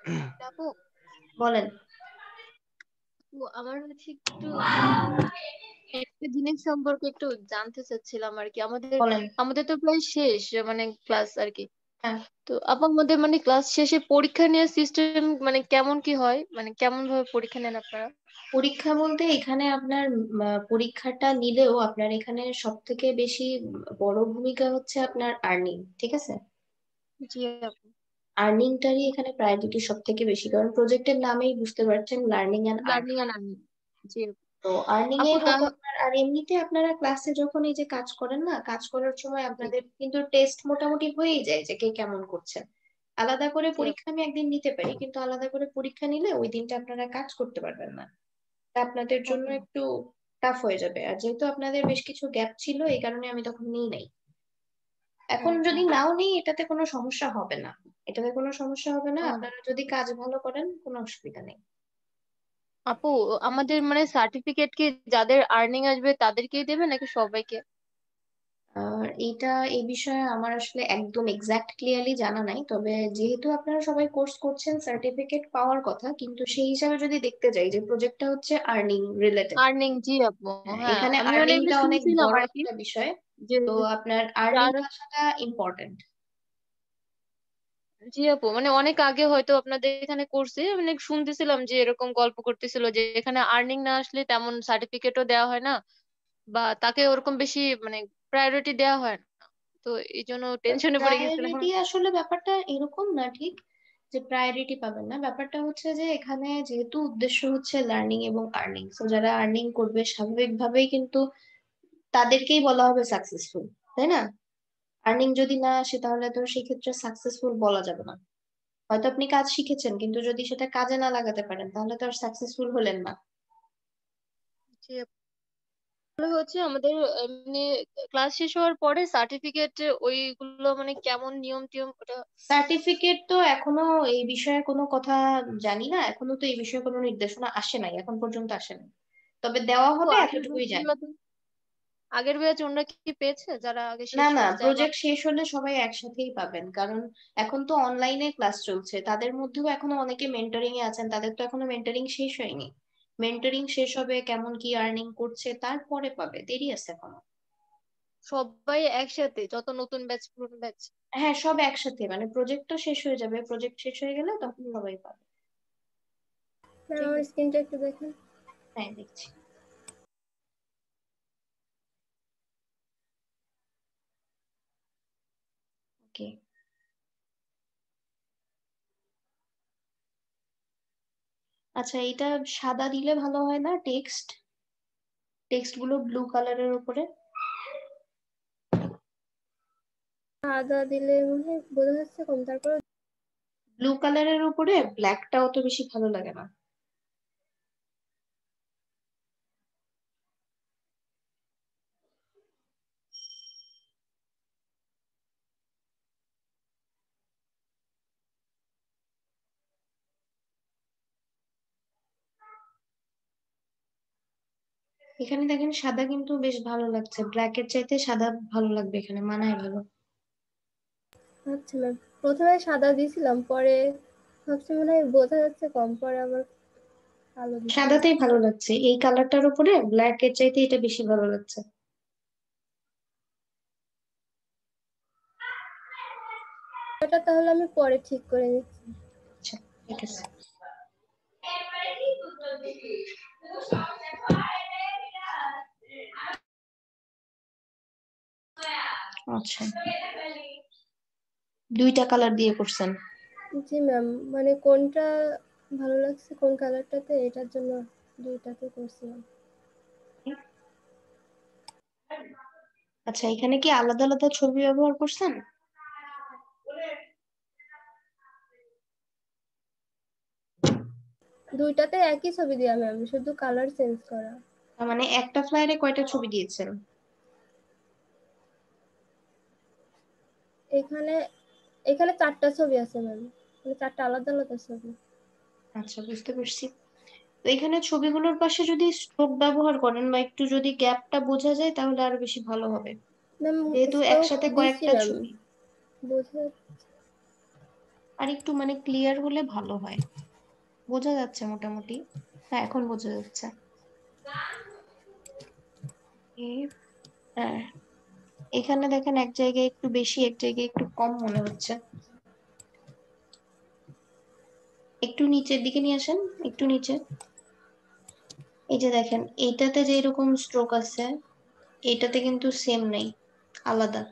আপু, বলেন। আমার হচ্ছে একটু একটা জিনিস সম্পর্কে একটু জানতে চাচ্ছিলাম আর কি। আমাদের বলেন। আমাদের তো প্রায় শেষ, মানে ক্লাস আর কি। হ্যাঁ, তো আপু, আমাদের মানে ক্লাস শেষে পরীক্ষা নেওয়ার সিস্টেম মানে কেমন কি হয়, মানে কেমন ভাবে পরীক্ষা নেন আপনারা? পরীক্ষা বলতে এখানে আপনার পরীক্ষাটা নিলেও আপনার এখানে সব থেকে বেশি বড় ভূমিকা হচ্ছে আপনার আর্নিং, ঠিক আছে? জি আপু। আর্নিংটারই এখানে প্রায়োরিটি সব থেকে বেশি, কারণ প্রজেক্টের নামেই বুঝতে পারছেন, learning and earn. Learning and earning. জি আপু। তো আর্নিং এ আপু তা হবে আপনার, আর এমনিতে আপনারা ক্লাসে যখন এই যে কাজ করেন না, কাজ করার সময় জি আপনাদের কিন্তু টেস্ট মোটামুটি হয়েই যায় যে কে কেমন করছেন। আলাদা করে জি আপু। পরীক্ষা আমি একদিন নিতে পারি, কিন্তু আলাদা করে পরীক্ষা নিলে ওই দিনটা আপনারা কাজ করতে পারবেন না। তা আপনাদের জন্য ওকে। একটু টাফ হয়ে যাবে, আর যেহেতু আপনাদের বেশ কিছু গ্যাপ ছিল এই কারণে আমি তখন নিই নাই। এখন ওকে। যদি নাও নিই এটাতে কোনো সমস্যা হবে না। এটাতে কোনো সমস্যা হবে না, ও, আপনারা যদি কাজ ভালো করেন কোনো অসুবিধা নেই। আপু, আমাদের মানে সার্টিফিকেট কি যাদের আর্নিং আসবে তাদেরকেই দেবে নাকি সবাইকে? আর এইটা, এই বিষয়ে আমার আসলে একদম এক্সাক্ট ক্লিয়ারলি জানা নাই, তবে যেহেতু আপনারা সবাই কোর্স করছেন সার্টিফিকেট পাওয়ার কথা, কিন্তু সেই হিসাবে যদি দেখতে যাই যে প্রজেক্টটা হচ্ছে আর্নিং রিলেটেড। আর্নিং, জি আপু। হ্যাঁ, হ্যাঁ, এখানে আমি মানে এমনি আর্নিংটা অনেক শুনছিলাম বড় আর কি একটা বিষয়। যে তো আপনার আর্নিং যারা, আসাটা ইম্পর্টেন্ট। জি আপু, মানে অনেক আগে হয়তো আপনাদের এখানে করছে, মানে শুনতেছিলাম যে এরকম গল্প করতেছিল যে এখানে আর্নিং না আসলে তেমন সার্টিফিকেটও দেওয়া হয় না, বা তাকে ওরকম বেশি মানে প্রায়োরিটি দেওয়া হয় না। তো এই জন্য টেনশনে পড়ে গেছিলাম। প্রায়োরিটি আসলে ব্যাপারটা এরকম না ঠিক, যে প্রায়োরিটি পাবেন না। ব্যাপারটা হচ্ছে যে এখানে যেহেতু উদ্দেশ্য হচ্ছে লার্নিং এবং আর্নিং, তো যারা আর্নিং করবে স্বাভাবিকভাবেই কিন্তু তাদেরকেই বলা হবে সাকসেসফুল, তাই না? আর্নিং যদি না আসে তাহলে তো সেই ক্ষেত্রে সাকসেসফুল বলা যাবে না। হয়তো আপনি কাজ শিখেছেন, কিন্তু যদি সেটা কাজে না লাগাতে পারেন তাহলে তো আর সাকসেসফুল হলেন না। জি আপু। তাহলে হচ্ছে আমাদের এমনি ক্লাস শেষ হওয়ার পরে সার্টিফিকেট ওইগুলো মানে কেমন নিয়ম টিয়ম ওটা? সার্টিফিকেট তো এখনো এই বিষয়ে কোনো কথা জানি না, এখনো তো এই বিষয়ে কোনো নির্দেশনা আসে নাই, এখন পর্যন্ত আসে নাই। তবে দেওয়া তো হবে আগের এতটুকুই জানি। ব্যাচগুলোতে, আগের ব্যাচ ওনারা কি পেয়েছে যারা আগে না শেষ না, করছে আবার? প্রজেক্ট শেষ হলে সবাই একসাথেই পাবেন, কারণ এখন তো অনলাইনে ক্লাস চলছে, তাদের মধ্যেও এখনো অনেকে মেন্টরিং এ আছেন, তাদের তো এখনো মেন্টরিং শেষ হয়নি। মেন্টরিং শেষ হবে, কেমন কি আর্নিং করছে তারপরে পাবে, দেরি আছে এখনো। সবাই একসাথে, যত নতুন ব্যাচ পুরনো ব্যাচ? হ্যাঁ, সব একসাথে, মানে প্রজেক্টটা শেষ হয়ে যাবে, প্রজেক্ট শেষ হয়ে গেলে তখন হুম। সবাই পাবে। ম্যাম ঠিক আমার আছে। স্ক্রিনটা একটু দেখেন। হ্যাঁ, দেখছি। ওকে। আচ্ছা, এটা সাদা দিলে ভালো হয় না? টেক্সট, টেক্সট গুলো ব্লু কালারের উপরে। আদা দিলে মনে হয় বোঝা যাচ্ছে কম, তারপর ব্লু কালারের উপরে ব্ল্যাকটা অত বেশি ভালো লাগে না। এখানে দেখেন সাদা কিন্তু বেশ ভালো লাগছে, ব্ল্যাকের চাইতে সাদা ভালো লাগবে, এখানে মানায় ভালো। আচ্ছা ম্যাম, প্রথমে সাদা দিয়েছিলাম, পরে ভাবছি মনে হয় বোঝা যাচ্ছে কম, পরে আবার কালো দিচ্ছি। সাদাতেই ভালো লাগছে, এই কালারটার উপরে ব্ল্যাকের চাইতে এটা বেশি ভালো লাগছে। এটা তাহলে আমি পরে ঠিক করে নিচ্ছি। আচ্ছা, ঠিক আছে। আচ্ছা, দুইটা কালার দিয়ে করছেন? জি ম্যাম, মানে কোনটা ভালো লাগছে কোন কালারটাতে, এটার জন্য দুইটাতে করছিলাম। আচ্ছা, এখানে কি আলাদা আলাদা ছবি ব্যবহার করছেন? দুইটাতে একই ছবি দেওয়া ম্যাম, শুধু কালার চেঞ্জ করা। তার মানে একটা ফ্লায়ারে কয়টা ছবি দিয়েছেন? এখানে এখানে চারটা ছবি আছে ম্যাম, মানে চারটা আলাদা আলাদা ছবি। আচ্ছা, বুঝতে পারছি। তো এখানে ছবিগুলোর পাশে যদি স্ট্রোক ব্যবহার করেন বা একটু যদি গ্যাপটা বোঝা যায় তাহলে আরো বেশি ভালো হবে, ম্যাম যেহেতু স্ট্রোক একসাথে দিছি কয়েকটা ম্যাম, ছবি। বোঝা আর একটু মানে ক্লিয়ার হলে ভালো হয়। বোঝা যাচ্ছে মোটামুটি? হ্যাঁ, এখন বোঝা যাচ্ছে। হ্যাঁ, এখানে দেখেন এক জায়গায় একটু বেশি, এক জায়গায় একটু কম মনে হচ্ছে। একটু নিচের দিকে নিয়ে আসেন, একটু নিচে। এই যে দেখেন, এইটাতে যে এরকম স্ট্রোক আছে, এটাতে কিন্তু সেম নেই, আলাদা।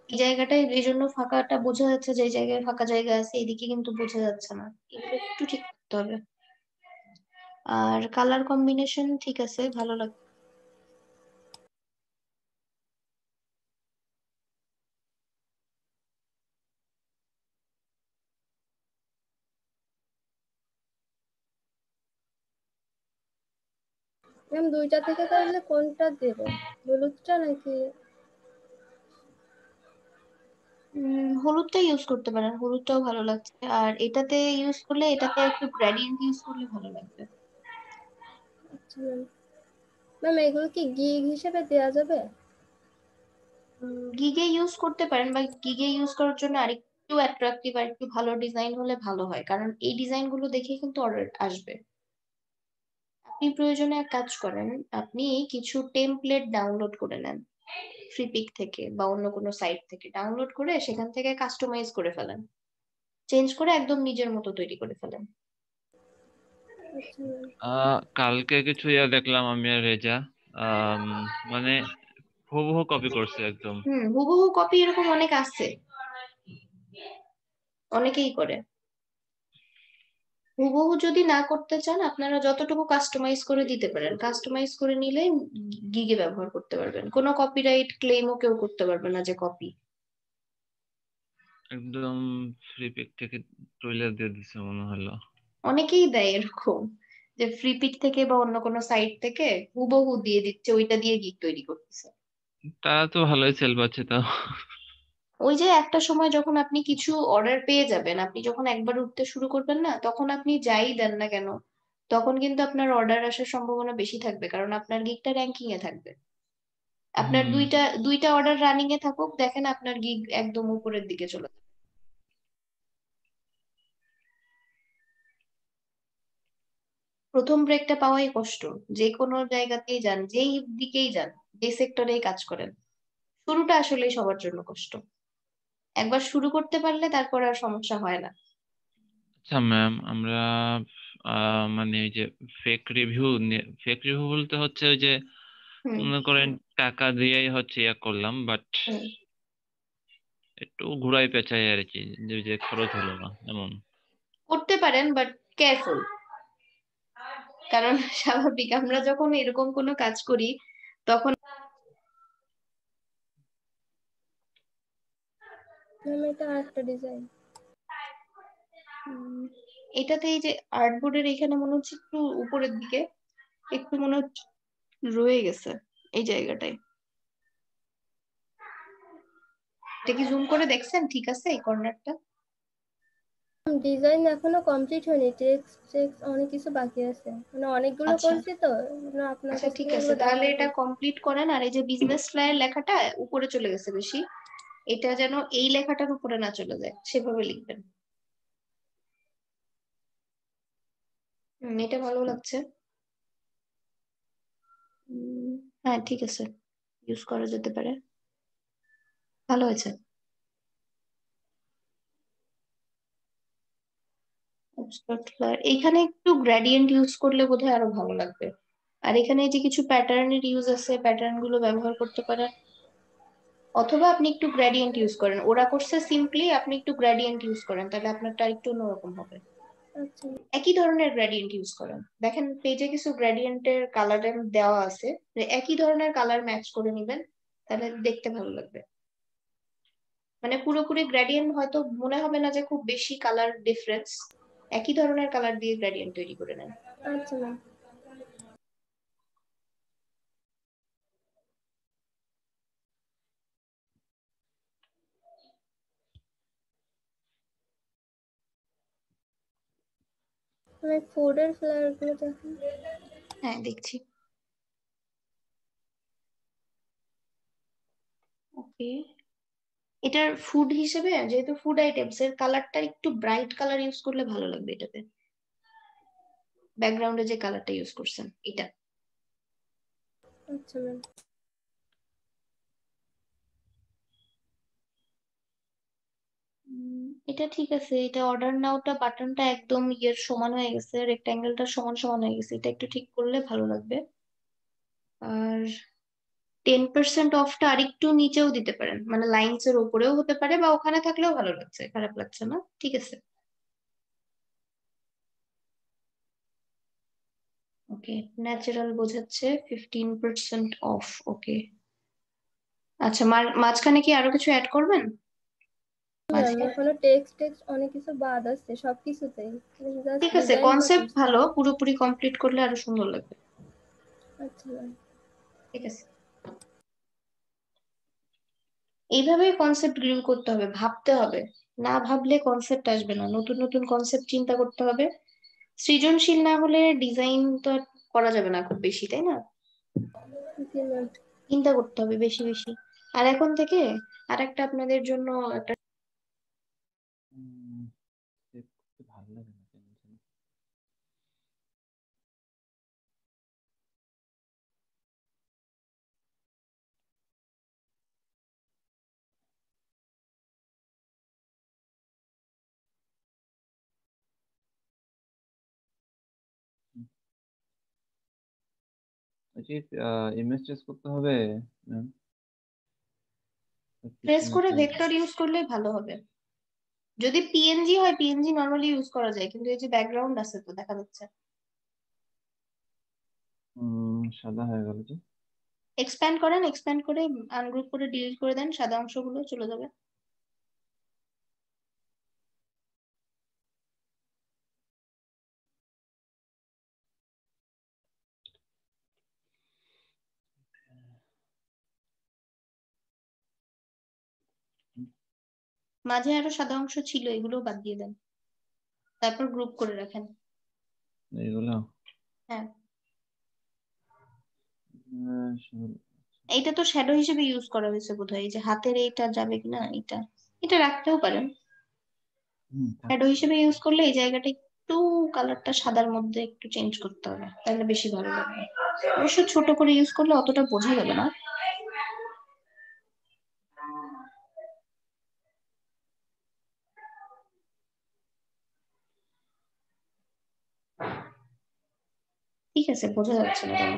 এই জায়গাটায় এই জন্য ফাঁকাটা বোঝা যাচ্ছে, যে জায়গায় ফাঁকা জায়গা আছে এদিকে কিন্তু বোঝা যাচ্ছে না। এগুলো একটু ঠিক করতে হবে। আর কালার কম্বিনেশন ঠিক আছে, ভালো লাগে। ম্যাম দুইটা থেকে তাহলে কোনটা দেব, হলুদটা নাকি? হলুদটা ইউজ করতে পারেন, হলুদটাও ভালো লাগছে। আর এটাতে ইউজ করলে, এটাতে একটু গ্রেডিয়েন্ট ইউজ করলে ভালো লাগবে। আচ্ছা ম্যাম। ম্যাম এগুলো কি গিগ হিসেবে দেওয়া যাবে? গিগে ইউজ করতে পারেন, বা গিগে ইউজ করার জন্য আরেকটু অ্যাট্রাকটিভ আর একটু ভালো ডিজাইন হলে ভালো হয়, কারণ এই ডিজাইন গুলো দেখেই কিন্তু অর্ডার আসবে। আপনি প্রয়োজনে এক কাজ করেন, আপনি কিছু টেমপ্লেট ডাউনলোড করে নেন ফ্রিপিক থেকে বা অন্য কোনো সাইট থেকে। ডাউনলোড করে সেখান থেকে কাস্টমাইজ করে ফেলেন, চেঞ্জ করে একদম নিজের মতো তৈরি করে ফেলেন। আচ্ছা ম্যাম। কালকে কিছু ইয়া দেখলাম আমি আর রেজা, আম, মানে হুবহু কপি করছে একদম। হুবহু কপি এরকম অনেক আছে, অনেকেই করে। হুবহু যদি না করতে চান, আপনারা যতটুকু কাস্টমাইজ করে দিতে পারেন, কাস্টমাইজ করে নিলে গিগে ব্যবহার করতে পারবেন। কোনো কপিরাইট ক্লেমও কেউ করতে পারবে না যে কপি। একদম ফ্রি পিক থেকে তুলে দিয়ে দিছে মনে হলো। অনেকেই দেয় এরকম, যে ফ্রি পিক থেকে বা অন্য কোনো সাইট থেকে হুবহু দিয়ে দিচ্ছে, ওইটা দিয়ে গিগ তৈরি করতেছে। তারা তো ভালোই সেল পাচ্ছে তো। ওই যে একটা সময় যখন আপনি কিছু অর্ডার পেয়ে যাবেন, আপনি যখন একবার উঠতে শুরু করবেন না, তখন আপনি যাই দেন না কেন, তখন কিন্তু আপনার অর্ডার আসার সম্ভাবনা বেশি থাকবে, কারণ আপনার গিগটা র্যাঙ্কিং এ থাকবে। আপনার হুম। দুইটা দুইটা অর্ডার রানিং এ থাকুক, দেখেন আপনার গিগ একদম উপরের দিকে চলে যাবে। প্রথম ব্রেকটা পাওয়াই কষ্ট, যে কোনো জায়গাতেই যান, যেই দিকেই যান, যে সেক্টরেই কাজ করেন, শুরুটা আসলে সবার জন্য কষ্ট। একবার শুরু করতে পারলে তারপর আর সমস্যা হয় না। আচ্ছা ম্যাম, আমরা মানে ওই যে ফেক রিভিউ বলতে হচ্ছে ওই যে হুম মনে করেন টাকা দিয়েই হচ্ছে ইয়া করলাম, বাট হুম একটু ঘুরাই পেঁচাই আর কি, যে যে খরচ হলো না এমন। করতে পারেন, বাট কেয়ারফুল। কারণ স্বাভাবিক, আমরা যখন এরকম কোনো কাজ করি তখন ম্যাম এটা আরেকটা ডিজাইন। উম, এটাতে এই যে আর্টবোর্ডের এখানে মনে হচ্ছে একটু উপরের দিকে একটু মনে হচ্ছে রয়ে গেছে এই জায়গাটায়। এটা কি জুম করে দেখছেন ঠিক আছে এই কর্নারটা? ডিজাইন এখনো কমপ্লিট হয়নি, টেক্সট টেক্সট অনেক কিছু বাকি আছে, মানে অনেকগুলো আচ্ছা করছি তো, এজন্য আপনার আচ্ছা, কাছ ঠিক থেকে আছে, এগুলো তাহলে দেখার এটা জন্য। কমপ্লিট করেন। আর এই যে বিজনেস ফ্লাইয়ের লেখাটা উপরে চলে গেছে বেশি, এটা যেন এই লেখাটার উপরে না চলে যায়, সেভাবে লিখবেন। এটা ভালো লাগছে। উম, হ্যাঁ ঠিক আছে, ইউজ করা যেতে পারে, ভালো হয়েছে। Abstract flyer। এখানে একটু গ্রেডিয়েন্ট ইউজ করলে বোধহয় আরো ভালো লাগবে। আর এখানে এই যে কিছু প্যাটার্নের ইউজ আছে, প্যাটার্ন গুলো ব্যবহার করতে পারেন। অথবা আপনি একটু গ্রেডিয়েন্ট ইউজ করেন, ওরা করছে সিম্পলি, আপনি একটু গ্রেডিয়েন্ট ইউজ করেন, তাহলে আপনারটা একটু অন্যরকম হবে। আচ্ছা একই ধরনের গ্রেডিয়েন্ট ইউজ করেন, দেখেন পেজে কিছু গ্রেডিয়েন্টের কালার দেওয়া আছে, যে একই ধরনের কালার ম্যাচ করে নিবেন, তাহলে দেখতে ভালো লাগবে। মানে পুরোপুরি গ্রেডিয়েন্ট হয়তো মনে হবে না যে খুব বেশি কালার ডিফারেন্স, একই ধরনের কালার দিয়ে গ্রেডিয়েন্ট তৈরি করে নেন। আচ্ছা ম্যাম। আমি ফুডের ফ্লেভার গুলো দেখুন। হ্যাঁ দেখছি। ওকে, এটার ফুড হিসেবে, যেহেতু ফুড আইটেমস, এর কালারটা একটু ব্রাইট কালার ইউজ করলে ভালো লাগবে এটাতে, ব্যাকগ্রাউন্ডে যে কালারটা ইউজ করছেন এটা। আচ্ছা ম্যাম। এটা ঠিক আছে, এটা অর্ডার নাওটা বাটনটা একদম ইয়ের সমান হয়ে গেছে, রেক্ট্যাঙ্গেলটা সমান সমান হয়ে গেছে, এটা একটু ঠিক করলে ভালো লাগবে। আর 10% অফটা আরেকটু নিচেও দিতে পারেন, মানে লাইনস এর উপরেও হতে পারে, বা ওখানে থাকলেও ভালো লাগছে, খারাপ লাগছে না, ঠিক আছে। ওকে, ন্যাচারাল বোঝাচ্ছে 15% অফ, ওকে। আচ্ছা, মাঝখানে কি আরো কিছু অ্যাড করবেন? ম্যাম মাঝখানে এখনো টেক্সট টেক্সট অনেক কিছু বাদ আছে সব কিছুতেই, জাস্ট ঠিক আছে, ডিজাইনটা কনসেপ্ট করছি। ভালো, পুরোপুরি কমপ্লিট করলে আরো সুন্দর লাগবে। আচ্ছা ম্যাম। ঠিক আছে, এইভাবেই কনসেপ্ট গ্রিল করতে হবে, ভাবতে হবে, না ভাবলে কনসেপ্ট আসবে না, নতুন নতুন কনসেপ্ট চিন্তা করতে হবে। সৃজনশীল না হলে ডিজাইন তো আর করা যাবে না খুব বেশি, তাই না? জি ম্যাম। চিন্তা করতে হবে বেশি বেশি। আর এখন থেকে আর একটা আপনাদের জন্য একটা সেভ করতে ভালো লাগে না কেন জানি। আচ্ছা, ইমেজ চেঞ্জ করতে হবে ম্যাম? ট্রেস পিছনে করে তো ভেক্টর ইউজ করলেই ভালো হবে। যদি পিএনজি হয়, পিএনজি নর্মালি ইউজ করা যায়, কিন্তু এই যে ব্যাকগ্রাউন্ড আছে তো দেখা যাচ্ছে। সাদা হয়ে গেল যে। এক্সপ্যান্ড করেন, এক্সপ্যান্ড করে আনগ্রুপ করে ডিলিট করে দেন, সাদা অংশগুলো চলে যাবে। মাঝে আরো সাদা অংশ ছিল, এগুলো বাদ দিয়ে দেন, তারপর গ্রুপ করে রাখেন। এইগুলো হ্যাঁ, শুরু- এইটা তো শ্যাডো হিসেবে ইউজ করা হয়েছে বোধহয়, এই যে হাতের এইটা যাবে কিনা, এটা এটা রাখতেও পারেন। থাক। শ্যাডো হিসেবে ইউজ করলে এই জায়গাটা একটু কালারটা সাদার মধ্যে একটু চেঞ্জ করতে হবে, তাহলে বেশি ভালো লাগবে। অবশ্য ছোট করে ইউজ করলে অতটা বোঝা যাবে না। ঠিক আছে, বোঝা যাচ্ছে না কেন।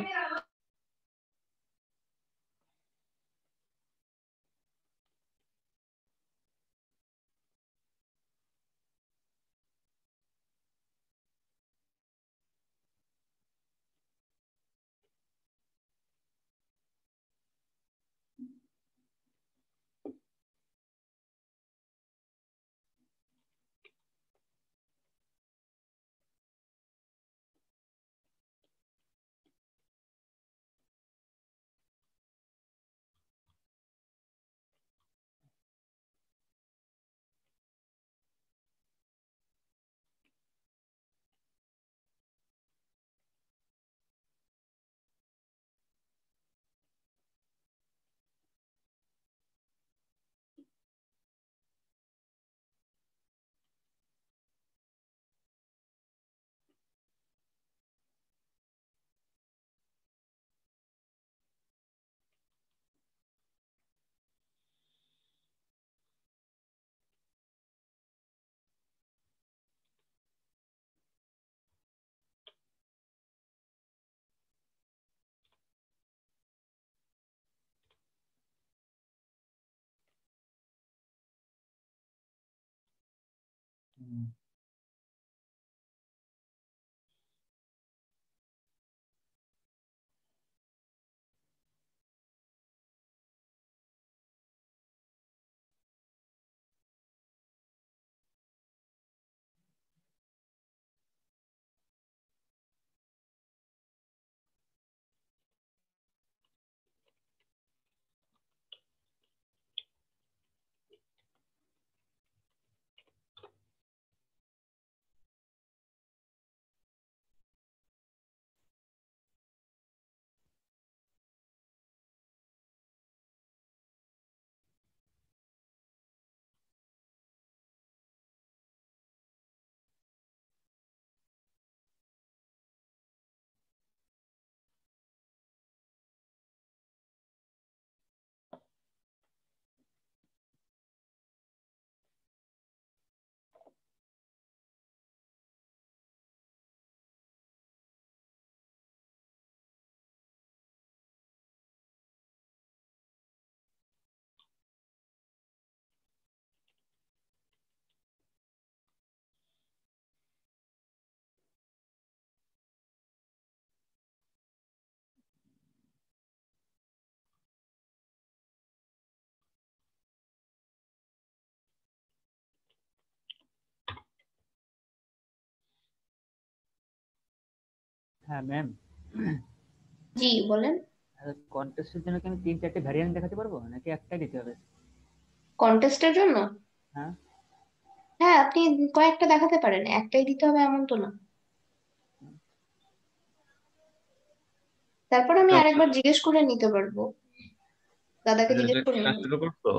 হুম, হ্যাঁ ম্যাম, জি বলেন। কন্টেস্টের জন্য কি আমি 3-4টে ভ্যারিয়েন্ট দেখাতে পারবো নাকি একটাই দিতে হবে? কন্টেস্টের জন্য হ্যাঁ। হ্যাঁ আপনি কয়েকটা দেখাতে পারেন, একটাই দিতে হবে এমন তো না। তারপর আমি আরেকবার জিজ্ঞেস করে নিতে পারবো, দাদাকে জিজ্ঞেস করে কাজ নিতে। শুরু করতো।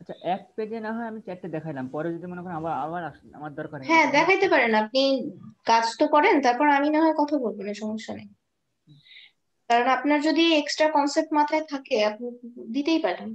আচ্ছা, এক পেজে না হয় আমি 4টে দেখাইলাম, পরে যদি মনে করেন আবার আবার আমার দরকার হয় হ্যাঁ তখন আমি। দেখাইতে পারেন, আপনি কাজ তো করেন, তারপর আমি না হয় কথা বলবো না, সমস্যা নেই। কারণ আপনার যদি এক্সট্রা কনসেপ্ট মাথায় থাকে আপনি দিতেই পারেন।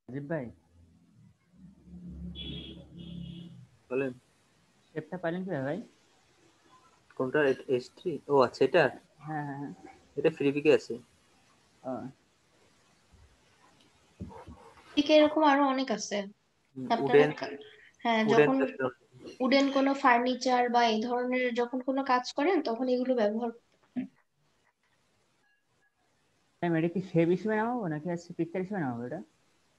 রাজীব ভাই, বলেন। শেপটা পাইলেন কি ভাই? কোনটা? S3? ও আচ্ছা, এটা হ্যাঁ হ্যাঁ হ্যাঁ। এটা ফ্রি পিকে আছে। ও, ঠিক এরকম আরো অনেক আছে আপনারা উডেন হ্যাঁ উডেন যখন উডেন কোনো ফার্নিচার বা এই ধরনের যখন কোনো কাজ করেন তখন এগুলো ব্যবহার। ম্যাম এটা কি শেপ হিসেবে নামাবো নাকি আছে পিকচার হিসেবে নামাবো এটা?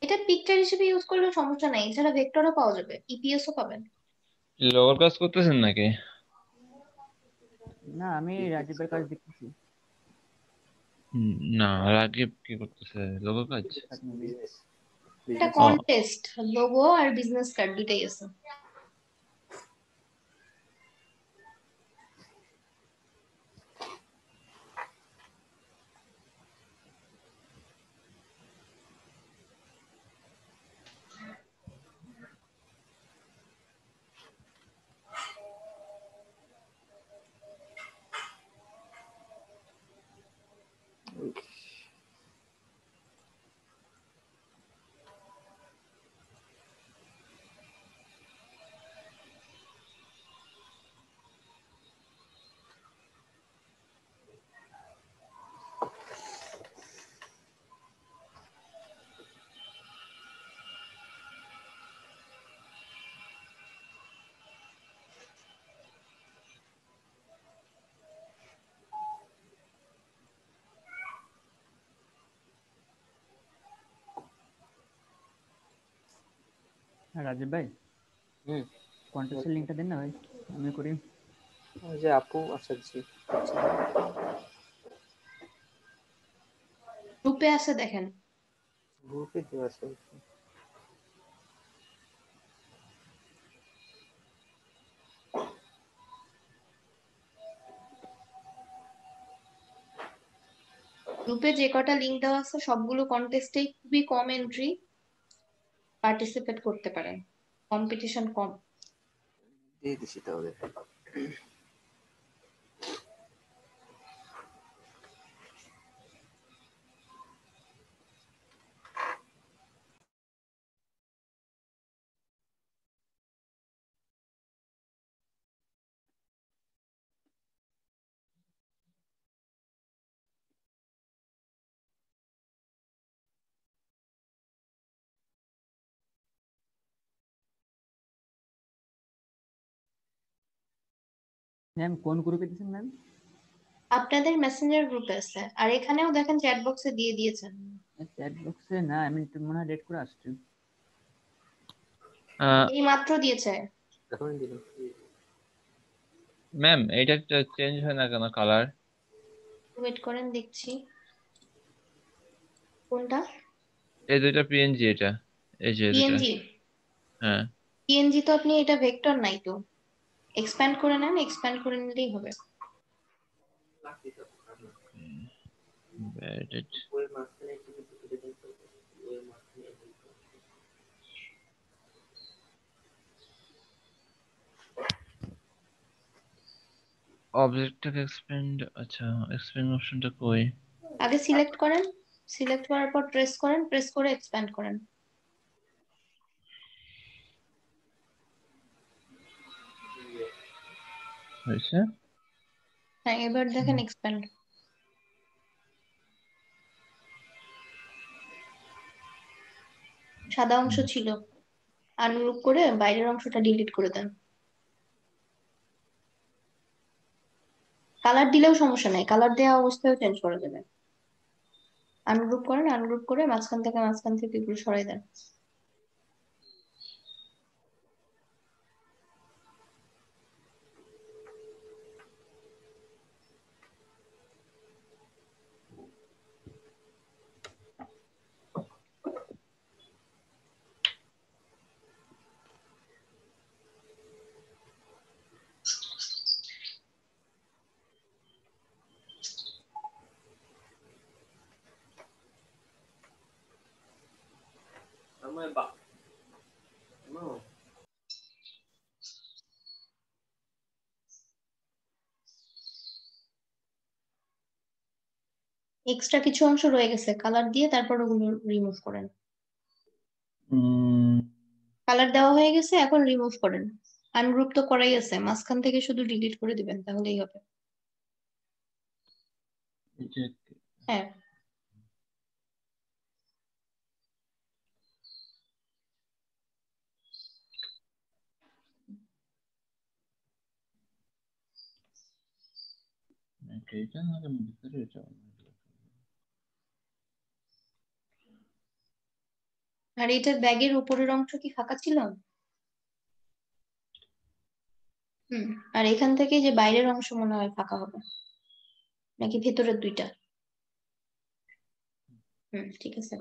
এটা পিকচার হিসেবে ইউজ করলে সমস্যা নাই, এছাড়া ভেক্টরও পাওয়া যাবে, ইপিএসও পাবেন। লোগোর কাজ করতেছেন নাকি? না, আমি রাজীবের কাজ দেখতেছি। না, রাকিব কি করতেছে? লোগো কাজ। এটা ও, কন্টেস্ট, লোগো আর বিজনেস কার্ড দুটাই আছে। হ্যাঁ রাজীব ভাই, হুম। কন্টেস্টের লিঙ্কটা দেন না ভাই, আমি করি। ওই যে আপু, আচ্ছা জি, আচ্ছা। গ্রুপে আছে দেখেন। গ্রুপে দেওয়া আছে। গ্রুপে যে কটা লিংক দেওয়া আছে সবগুলো কন্টেস্টেই খুবই কম এন্ট্রি, পার্টিসিপেট করতে পারেন, কম্পিটিশন কম। দিয়ে দিছি তাহলে। ম্যাম কোন গ্রুপে দিয়েছেন ম্যাম? আপনাদের মেসেঞ্জার গ্রুপে আছে, আর এখানেও দেখেন চ্যাট বক্সে দিয়ে দিয়েছেন। চ্যাট বক্সে না, আমি একটু মনে হয় রেড করে আসছি। এই মাত্র দিয়েছে। এখনই দিলাম। ম্যাম এটা চেঞ্জ হয় না কেন কালার? ওয়েট করেন, দেখছি কোনটা। এই দুইটা পিএনজি, এটা এই যে দুইটা। পিএনজি? হ্যাঁ। পিএনজি তো আপনি, এটা ভেক্টর নাই তো, এক্সপ্যান্ড করে নেন, এক্সপ্যান্ড করে নিলেই হবে। Embedded. অবজেক্টটাকে এক্সপ্যান্ড, আচ্ছা এক্সপ্যান্ড অপশনটা কই? আগে সিলেক্ট করেন, সিলেক্ট করার পর প্রেস করেন, প্রেস করে এক্সপ্যান্ড করেন। হয়েছে। হ্যাঁ, এবার দেখেন এক্সপ্যান্ড। সাদা অংশ ছিল, আনগ্রুপ করে বাইরের অংশটা ডিলিট করে দেন। কালার দিলেও সমস্যা নাই, কালার দেওয়া অবস্থায়ও চেঞ্জ করা যাবে। আনগ্রুপ করেন, আনগ্রুপ করে মাঝখান থেকে এগুলো সরাই দেন। এক্সট্রা কিছু অংশ রয়ে গেছে, কালার দিয়ে তারপর ওগুলো রিমুভ করেন। কালার দেওয়া হয়ে গেছে, এখন রিমুভ করেন। আনগ্রুপ তো করাই আছে, মাঝখান থেকে শুধু ডিলিট করে দিবেন, তাহলেই হবে। হ্যাঁ। এটা না ভিতরে এটা। আর এটার ব্যাগের উপরের অংশ কি ফাঁকা ছিল? আর এখান থেকে যে বাইরের অংশ মনে হয় ফাঁকা হবে, নাকি ভেতরের দুইটা? ঠিক আছে।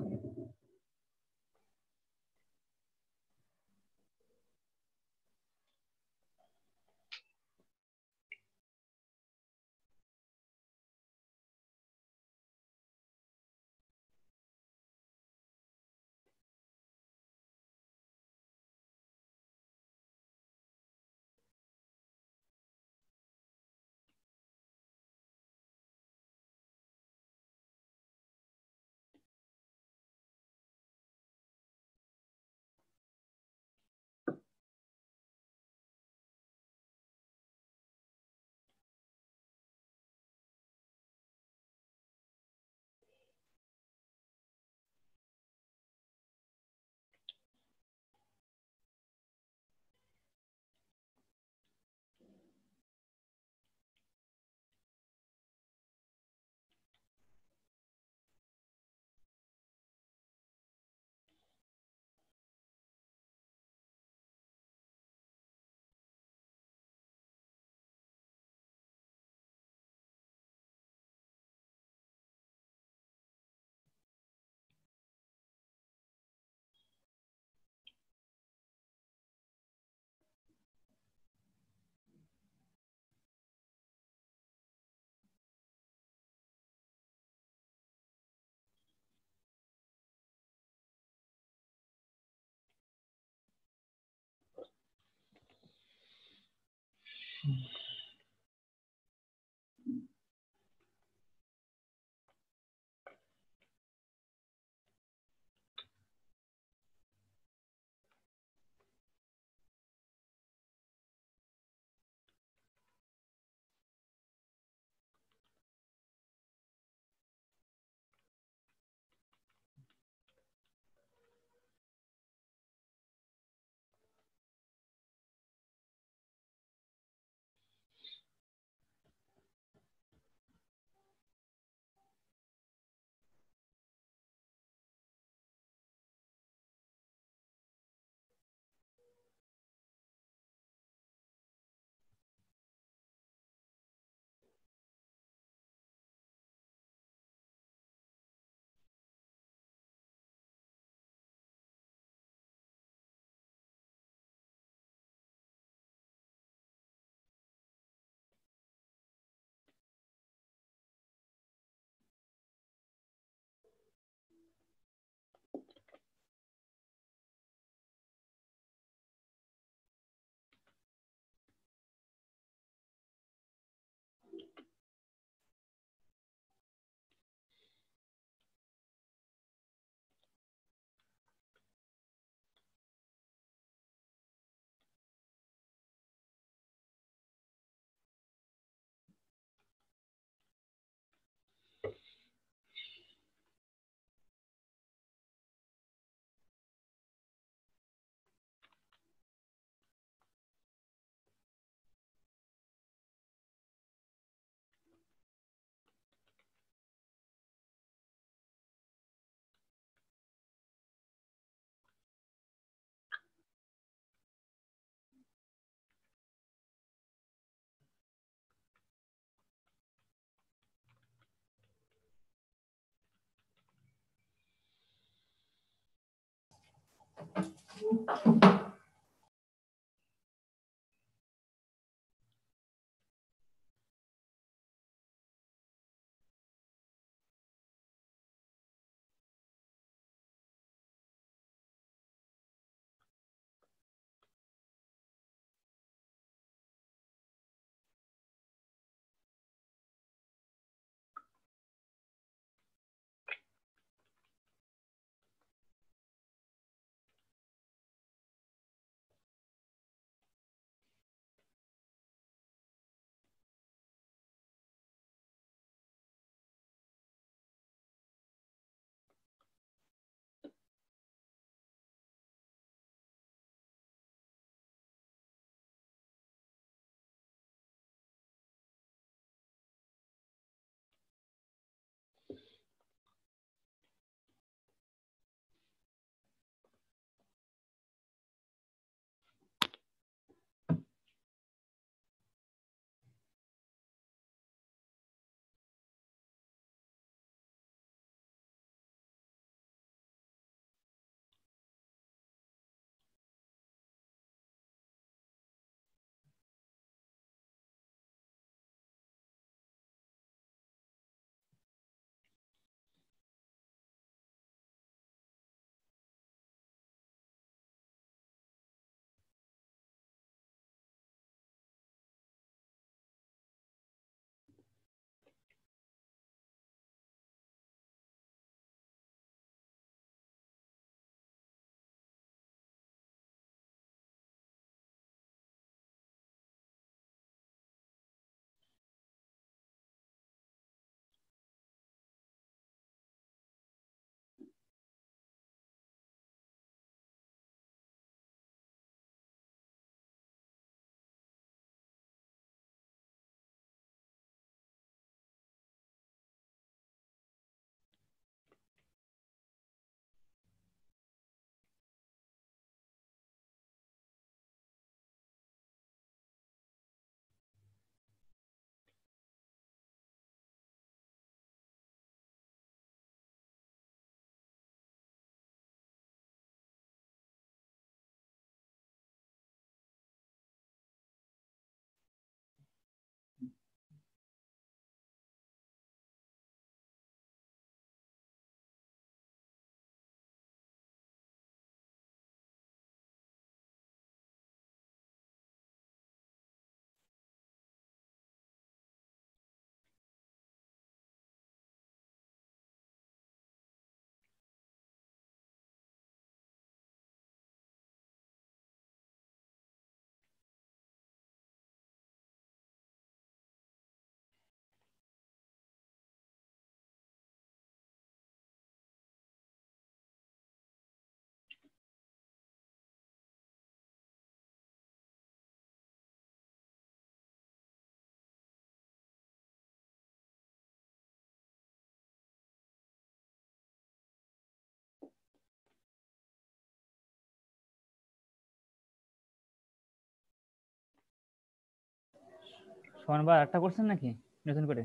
শোনবার একটা করছেন নাকি নতুন করে?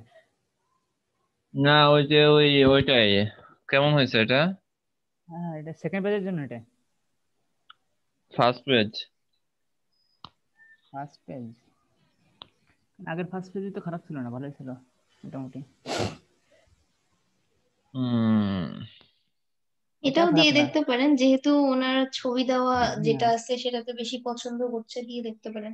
না, ওই যে ওইটাই কেমন হয়েছে এটা? হ্যাঁ, এটা সেকেন্ড পেজের জন্য। এটা ফার্স্ট পেজ। First page. আগের ফার্স্ট পেজই তো খারাপ ছিল না, ভালোই ছিল মোটামুটি। এটাও খারাপ দিয়ে না। দেখতে পারেন, যেহেতু ওনার ছবি দেওয়া যেটা হ্যাঁ, আছে সেটাতে বেশি পছন্দ করছে, দিয়ে দেখতে পারেন।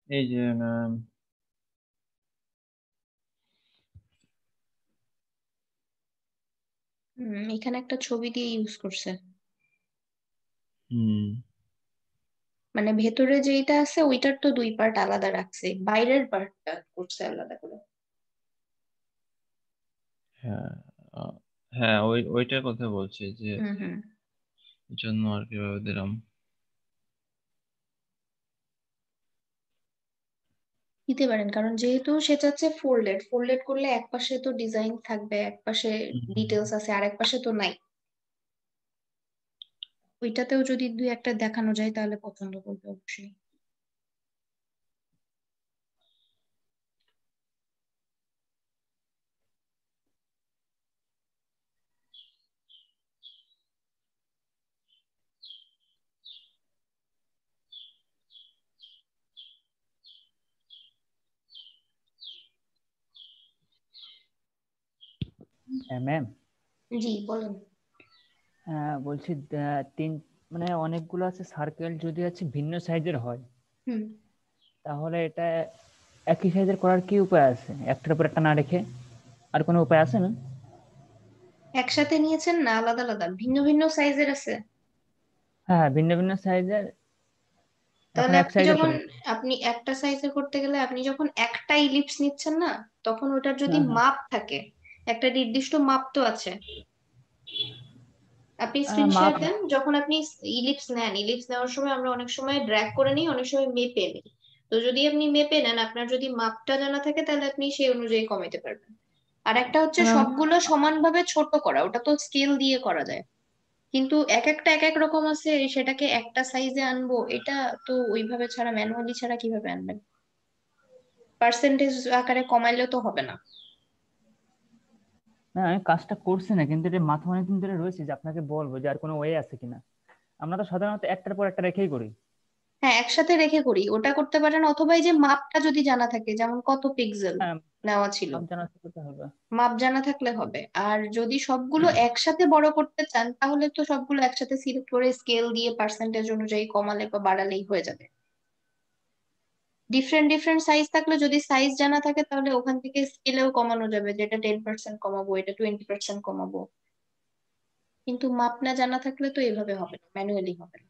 এই যে ম্যাম, এখানে একটা ছবি দিয়ে ইউজ করছে, হুম, মানে ভেতরে যেটা আছে ওইটার তো দুই পার্ট আলাদা রাখছে, বাইরের পার্টটা করছে আলাদা করে। হ্যাঁ, আহ, হ্যাঁ, ওইটার কথা বলছি যে হুম হুম জন্য আর কি ভাবে দিলাম। দিতে পারেন, কারণ যেহেতু সে চাচ্ছে ফোল্ডেড, ফোল্ডেড করলে এক পাশে তো ডিজাইন থাকবে, এক পাশে হুম। ডিটেলস আছে, আর এক পাশে তো নাই। ওইটাতেও যদি দুই একটা দেখানো যায় তাহলে পছন্দ করবে অবশ্যই। হ্যাঁ ম্যাম, জি বলেন। বলছি তিন মানে অনেকগুলো আছে সার্কেল, যদি আছে ভিন্ন সাইজের হয় হুম তাহলে এটা একই সাইজের করার কি উপায় আছে, একটার উপর একটা না রেখে? আর কোনো উপায় আছে না? একসাথে নিয়েছেন না আলাদা আলাদা ভিন্ন ভিন্ন সাইজের আছে? হ্যাঁ হ্যাঁ, ভিন্ন ভিন্ন সাইজের। এখন তাহলে এক আপনি সাইজের যখন, করি। আপনি একটা সাইজে করতে গেলে আপনি যখন একটা ইলিপস নিচ্ছেন না, তখন ওটার যদি হ্যাঁ হ্যাঁ। মাপ থাকে, একটা নির্দিষ্ট মাপ তো আছে। আপনি স্ক্রিন মাপ। শেয়ার দেন, যখন আপনি ইলিপস নেন, ইলিপস নেওয়ার সময় আমরা অনেক সময় ড্র্যাগ করে নিই, অনেক সময় মেপে নিই। তো যদি আপনি মেপে নেন, আপনার যদি মাপটা জানা থাকে তাহলে আপনি সেই অনুযায়ী কমাইতে পারবেন। আর একটা হচ্ছে ম্যাম, সবগুলো সমানভাবে ছোট করা, ওটা তো স্কেল দিয়ে করা যায়, কিন্তু এক একটা এক এক রকম আছে, সেটাকে একটা সাইজে আনবো এটা তো ওইভাবে ছাড়া, ম্যানুয়ালি ছাড়া কিভাবে আনবেন? পার্সেন্টেজ আকারে কমাইলেও তো হবে না। না আমি কাজটা করছি না, কিন্তু এটা মাথা অনেকদিন ধরে রয়েছে যে আপনাকে বলবো যে আর কোনো ওয়ে আছে কিনা। আমরা তো সাধারণত একটার পর একটা রেখেই করি। হ্যাঁ একসাথে রেখে করি, ওটা করতে পারেন, অথবা এই যে মাপটা যদি জানা থাকে, যেমন কত পিক্সেল হ্যাঁ, নেওয়া ছিল, মাপ জানা করতে হবে। মাপ জানা থাকলে হবে। আর যদি সবগুলো একসাথে বড় করতে চান তাহলে তো সবগুলো একসাথে সিলেক্ট করে স্কেল দিয়ে পার্সেন্টেজ অনুযায়ী কমালে বা বাড়ালেই হয়ে যাবে। ডিফারেন্ট ডিফারেন্ট সাইজ থাকলে যদি সাইজ জানা থাকে তাহলে ওখান থেকে স্কেলেও কমানো যাবে, যেটা 10% কমাবো, এটা 20% কমাবো। কিন্তু মাপ না জানা থাকলে তো এভাবে হবে না, ম্যানুয়ালি হবে না।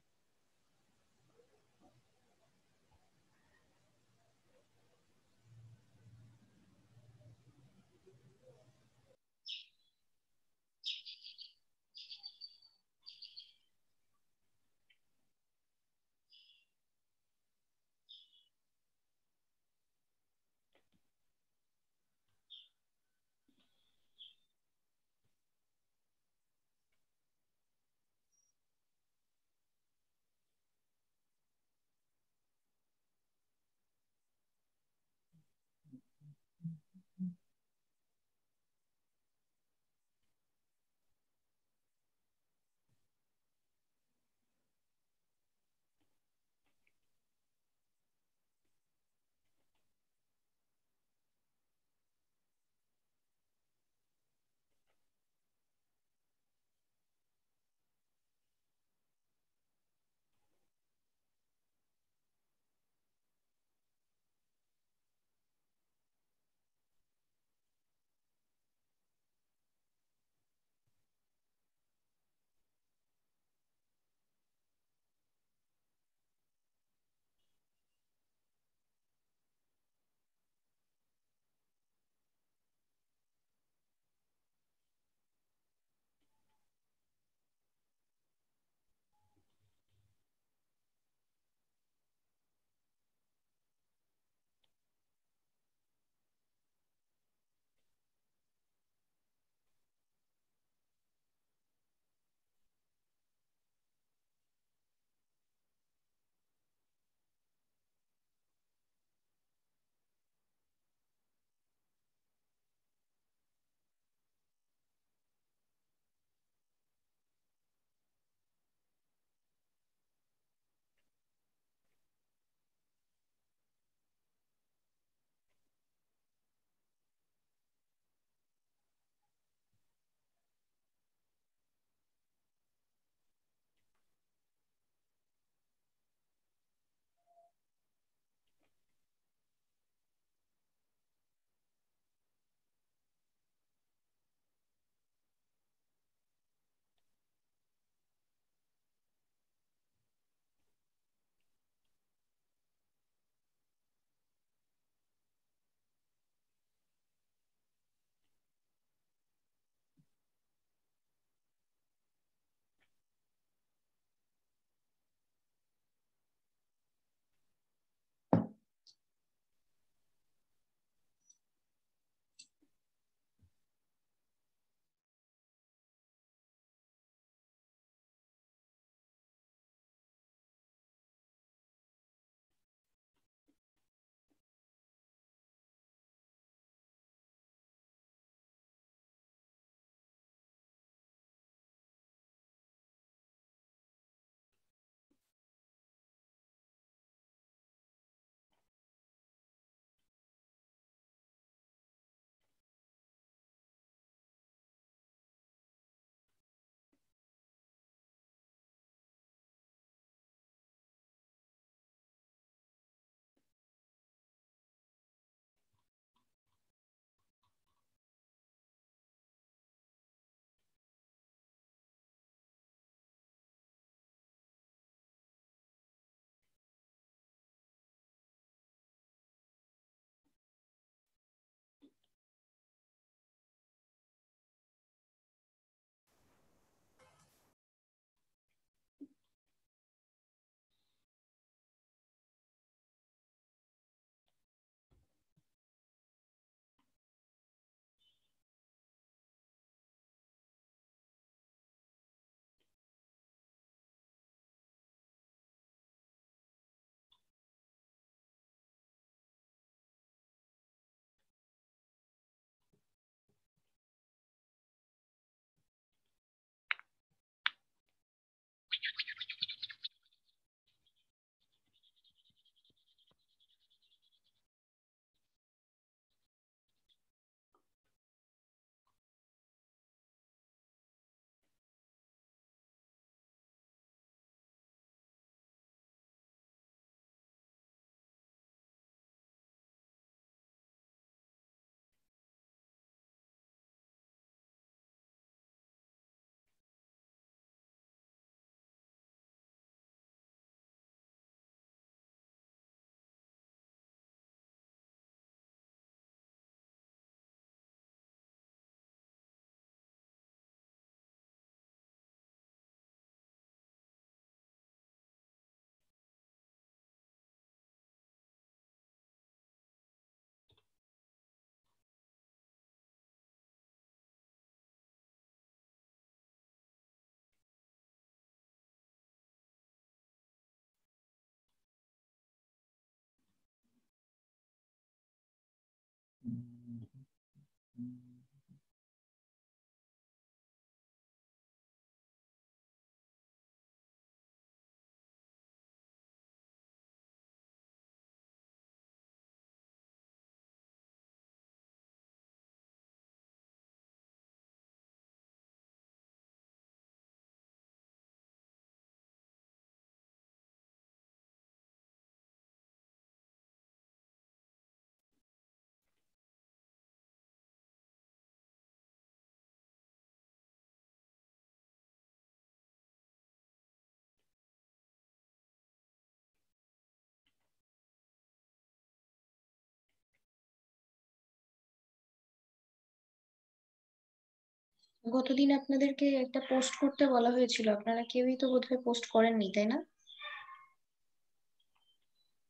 গতদিন আপনাদেরকে একটা পোস্ট করতে বলা হয়েছিল, আপনারা কেউই তো বোধহয় পোস্ট করেননি, তাই না?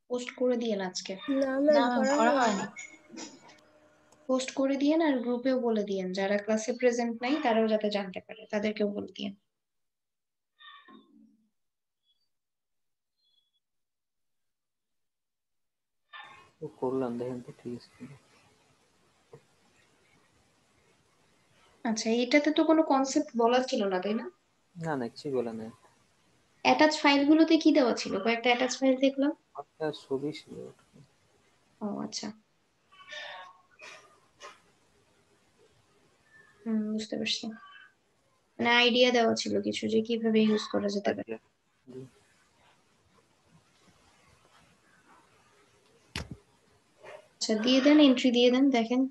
পোস্ট করে দিয়েন আজকে। না ম্যাম, না ম্যাম, করা করা হয়নি। হয়নি। পোস্ট করে দিয়েন আর গ্রুপেও বলে দিয়েন, যারা ক্লাসে প্রেজেন্ট নাই তারাও যাতে জানতে পারে, তাদেরকেও বলে দিয়েন। ও করলাম, দেখেন তো ঠিক আছে কিনা। আচ্ছা, এটাতে তো কোনো কনসেপ্ট বলা ছিল না, তাই না? না না, কিছুই বলা নাই। অ্যাটাচ ফাইলগুলোতে কি দেওয়া ছিল? কয়েকটা অ্যাটাচ ফাইল দেখলাম। আপনার ছবি ছিল। ও আচ্ছা, বুঝতে পারছি। মানে আইডিয়া দেওয়া ছিল কিছু, যে কিভাবে ইউজ করা যেতে পারে। আইডিয়া। আচ্ছা, দিয়ে দেন, এন্ট্রি দিয়ে দেন, দেখেন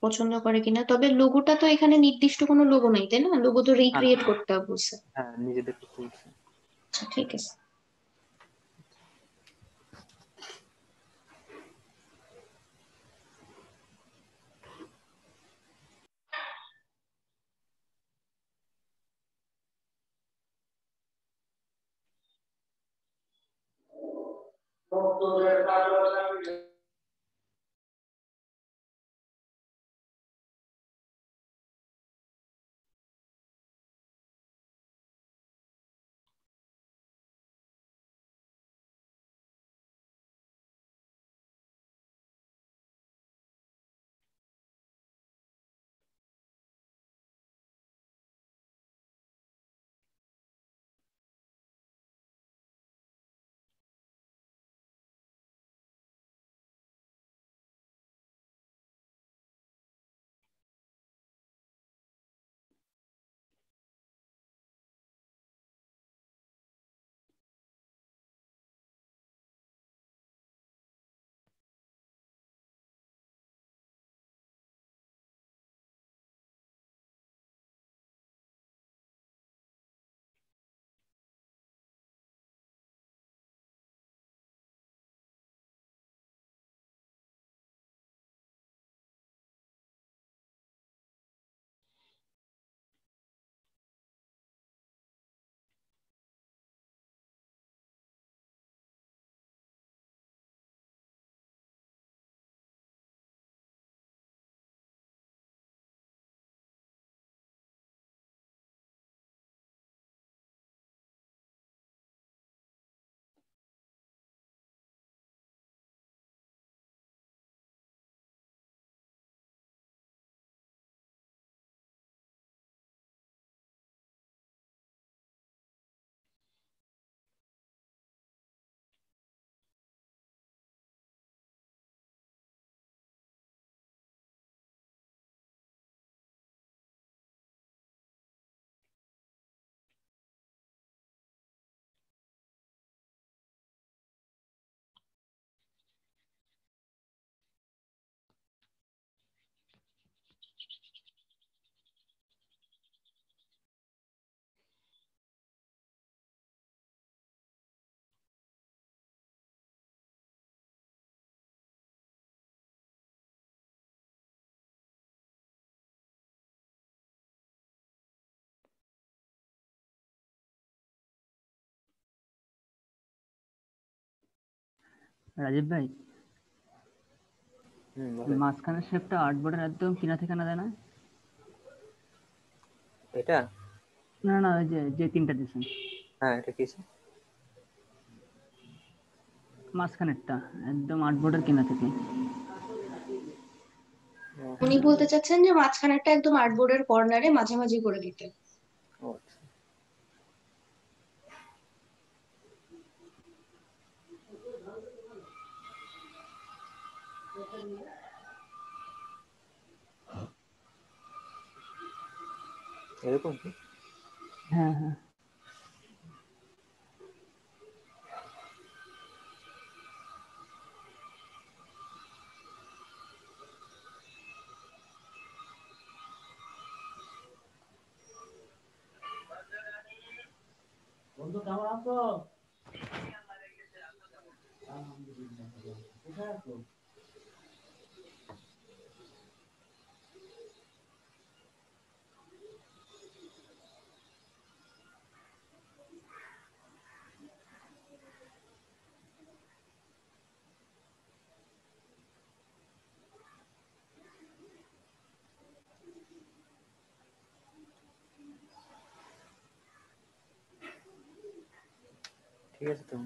পছন্দ করে কিনা। তবে লোগোটা তো এখানে নির্দিষ্ট কোনো লোগো নাই, তাই না? লোগো তো না না, রিক্রিয়েট করতে হবে বলছে। হ্যাঁ নিজেদের খুলছে। আচ্ছা, ঠিক আছে। রাজীব ভাই, বলেন। মাঝখানের শেপটা আর্টবোর্ডের একদম কিনা থেকে না, দেয় না? এটা না না, ওই যে যে তিনটা দিয়েছেন হ্যাঁ, এটা কি? মাঝখানেরটা একদম আর্টবোর্ডের কিনা থেকে। ও উনি বলতে চাচ্ছেন যে মাঝখানেরটা একদম আর্টবোর্ডের কর্নারে মাঝামাঝি করে দিতে। ও আচ্ছা। এরকম কি? হ্যাঁ হ্যাঁ বন্ধু কেমন আছো? আলহামদুলিল্লাহ। কোথায় আছো? ঠিক আছে তো।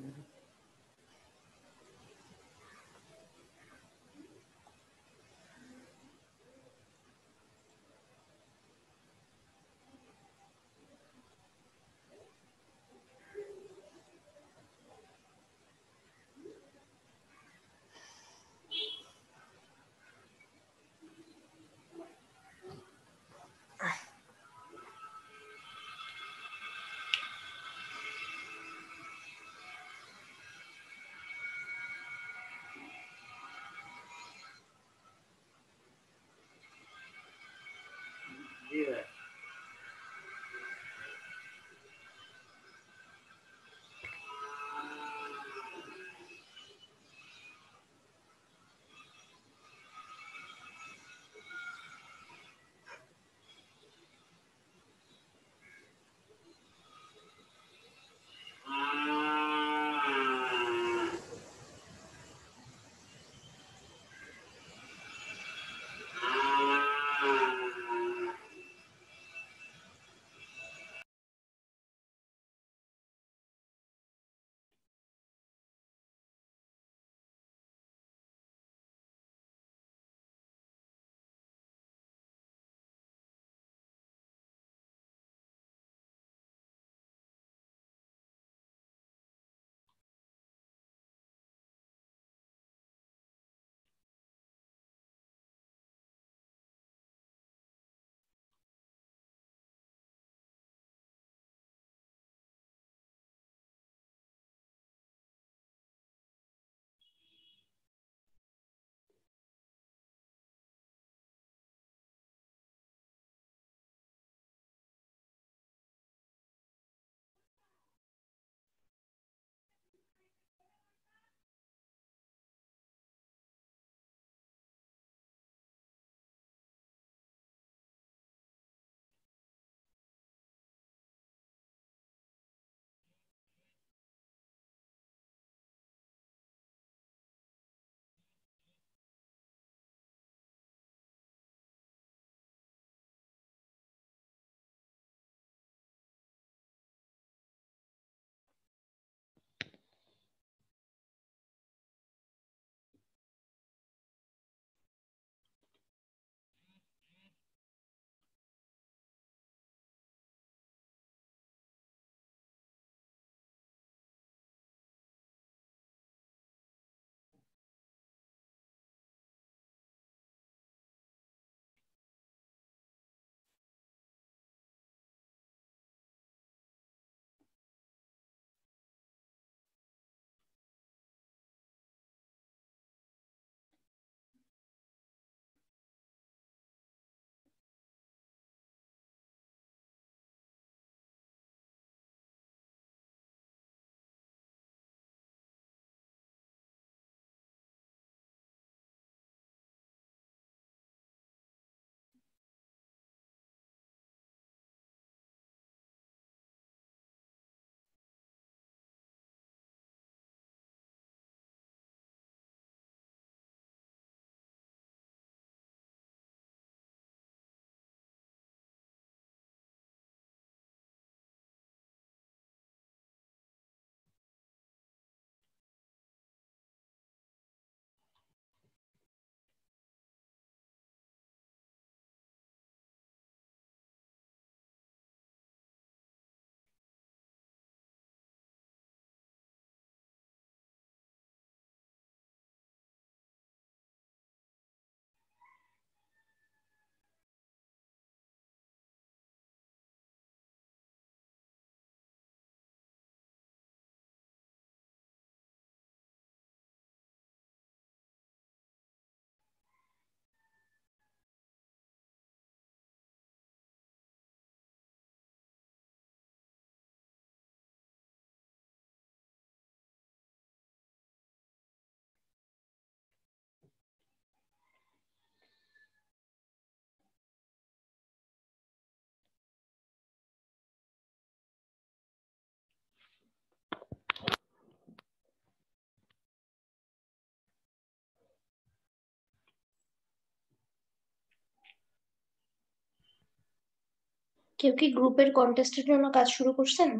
কেউ কি গ্রুপের কন্টেস্টের জন্য কাজ শুরু করছেন?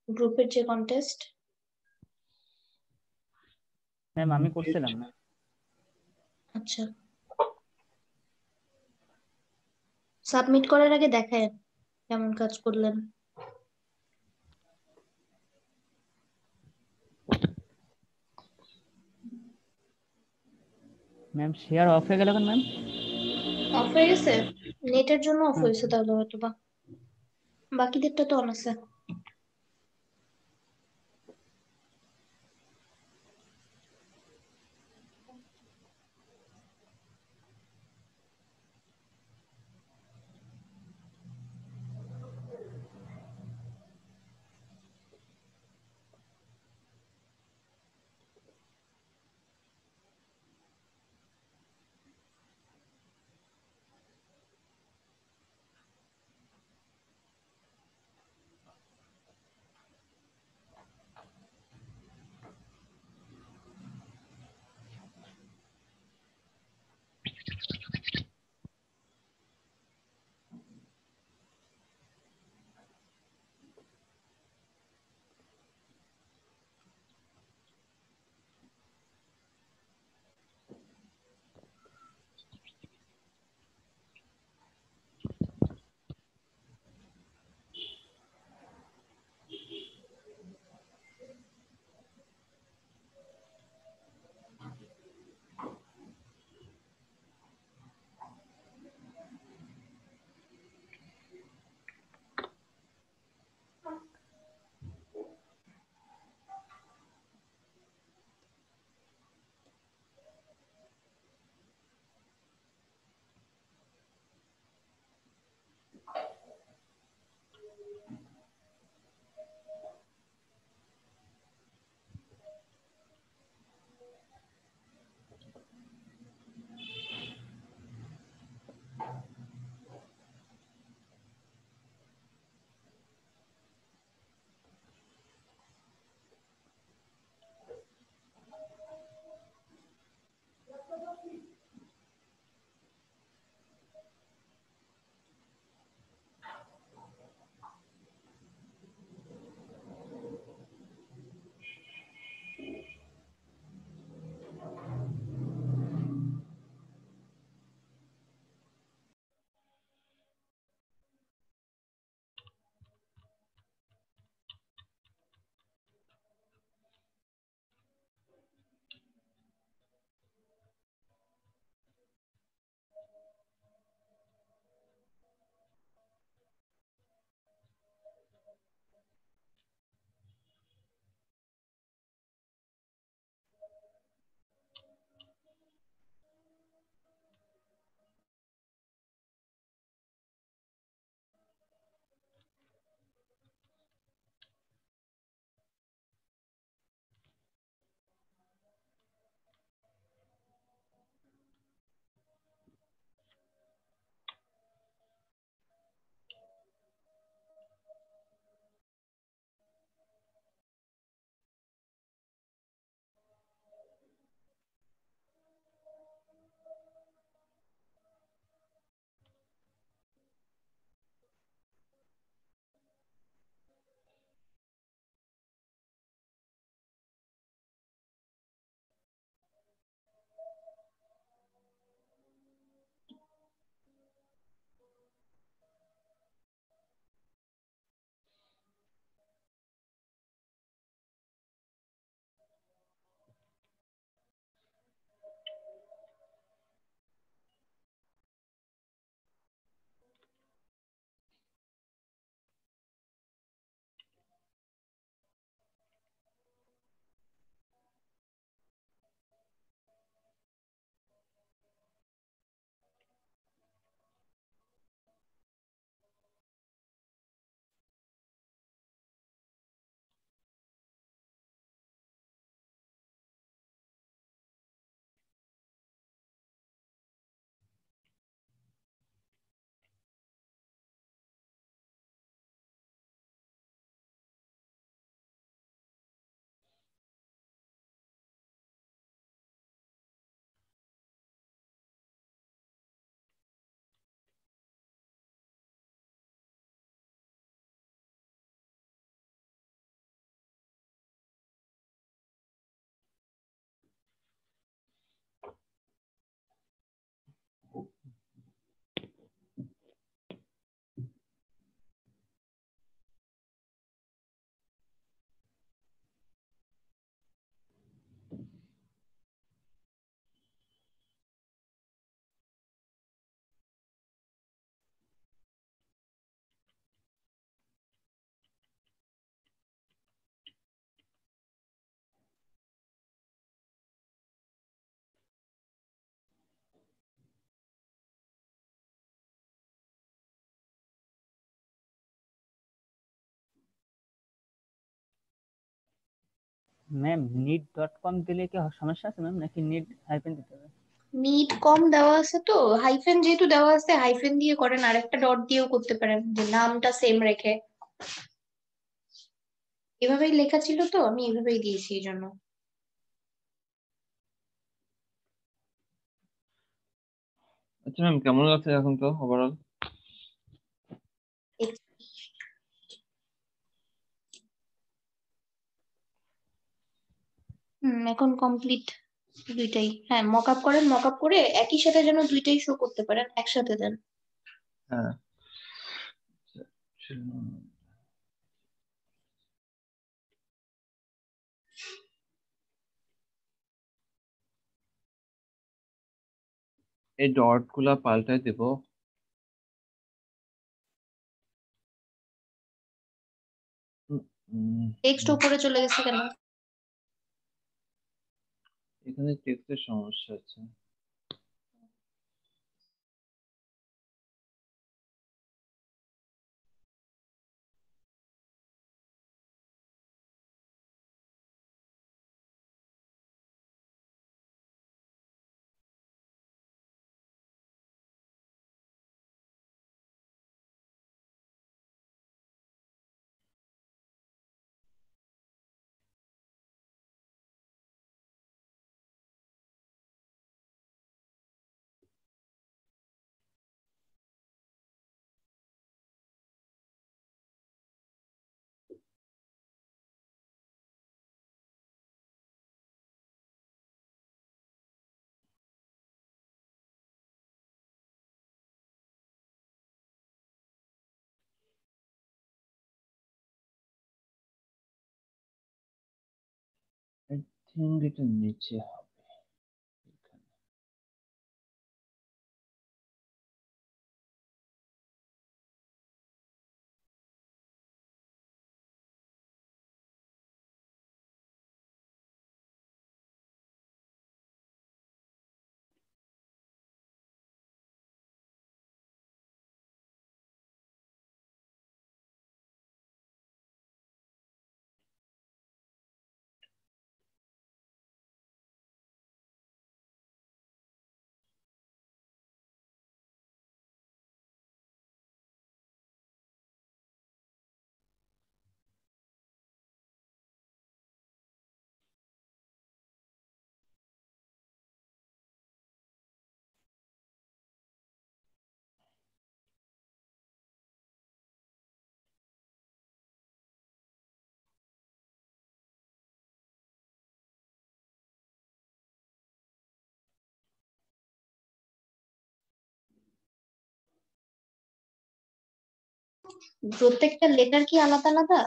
গ্রুপের যে কন্টেস্ট? ম্যাম আমি করছিলাম। আচ্ছা, সাবমিট করার আগে দেখায় কেমন কাজ করলেন। ম্যাম শেয়ার অফ হয়ে গেল কেন ম্যাম? অফ হয়ে গেছে? নেটের জন্য অফ হ্যাঁ। হয়েছে তাহলে হয়তো বা, বাকিদেরটা তো অন আছে। ম্যাম নিট.কম দিলে কি সমস্যা আছে ম্যাম, নাকি নিট হাইফেন দিতে হবে? নিট কম দেওয়া আছে তো, হাইফেন যেহেতু দেওয়া আছে হাইফেন দিয়ে করেন, আর একটা ডট দিয়েও করতে পারেন, যে নামটা সেম রেখে। এভাবেই লেখা ছিল তো, আমি এভাবেই দিয়েছি এই জন্য। আচ্ছা ম্যাম, কেমন লাগছে এখন তো ওভারঅল? এখন কমপ্লিট দুইটাই। হ্যাঁ, মক আপ করেন, মক আপ করে একই সাথে যেন দুইটাই শো করতে পারেন, একসাথে দেন। হ্যাঁ। এই ডট গুলা পাল্টাই দেব। টেক্সট উপরে চলে গেছে কেন? এখানে টেক্সটের সমস্যা আছে। আই থিঙ্ক এটা নিচে হবে। প্রত্যেকটা লেটার কি আলাদা আলাদা?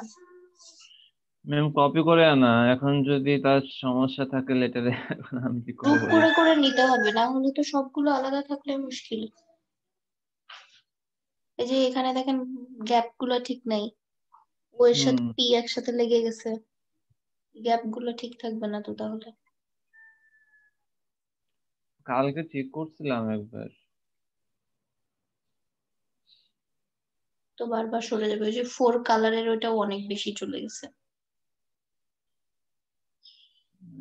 ম্যাম কপি করে আনা, এখন যদি তার সমস্যা থাকে লেটারে, এখন আমি কি করে গ্রুপ বলি? করে করে নিতে হবে, না হলে তো সবগুলো আলাদা থাকলে মুশকিল। এই যে এখানে দেখেন, গ্যাপ গুলো ঠিক নাই, ও এর সাথে পি একসাথে লেগে গেছে, গ্যাপ গুলো ঠিক থাকবে না তো তাহলে। কালকে চেক করছিলাম একবার। তো বারবার সরে যাবে, ওই যে 4 কালারের ওইটাও অনেক বেশি চলে গেছে।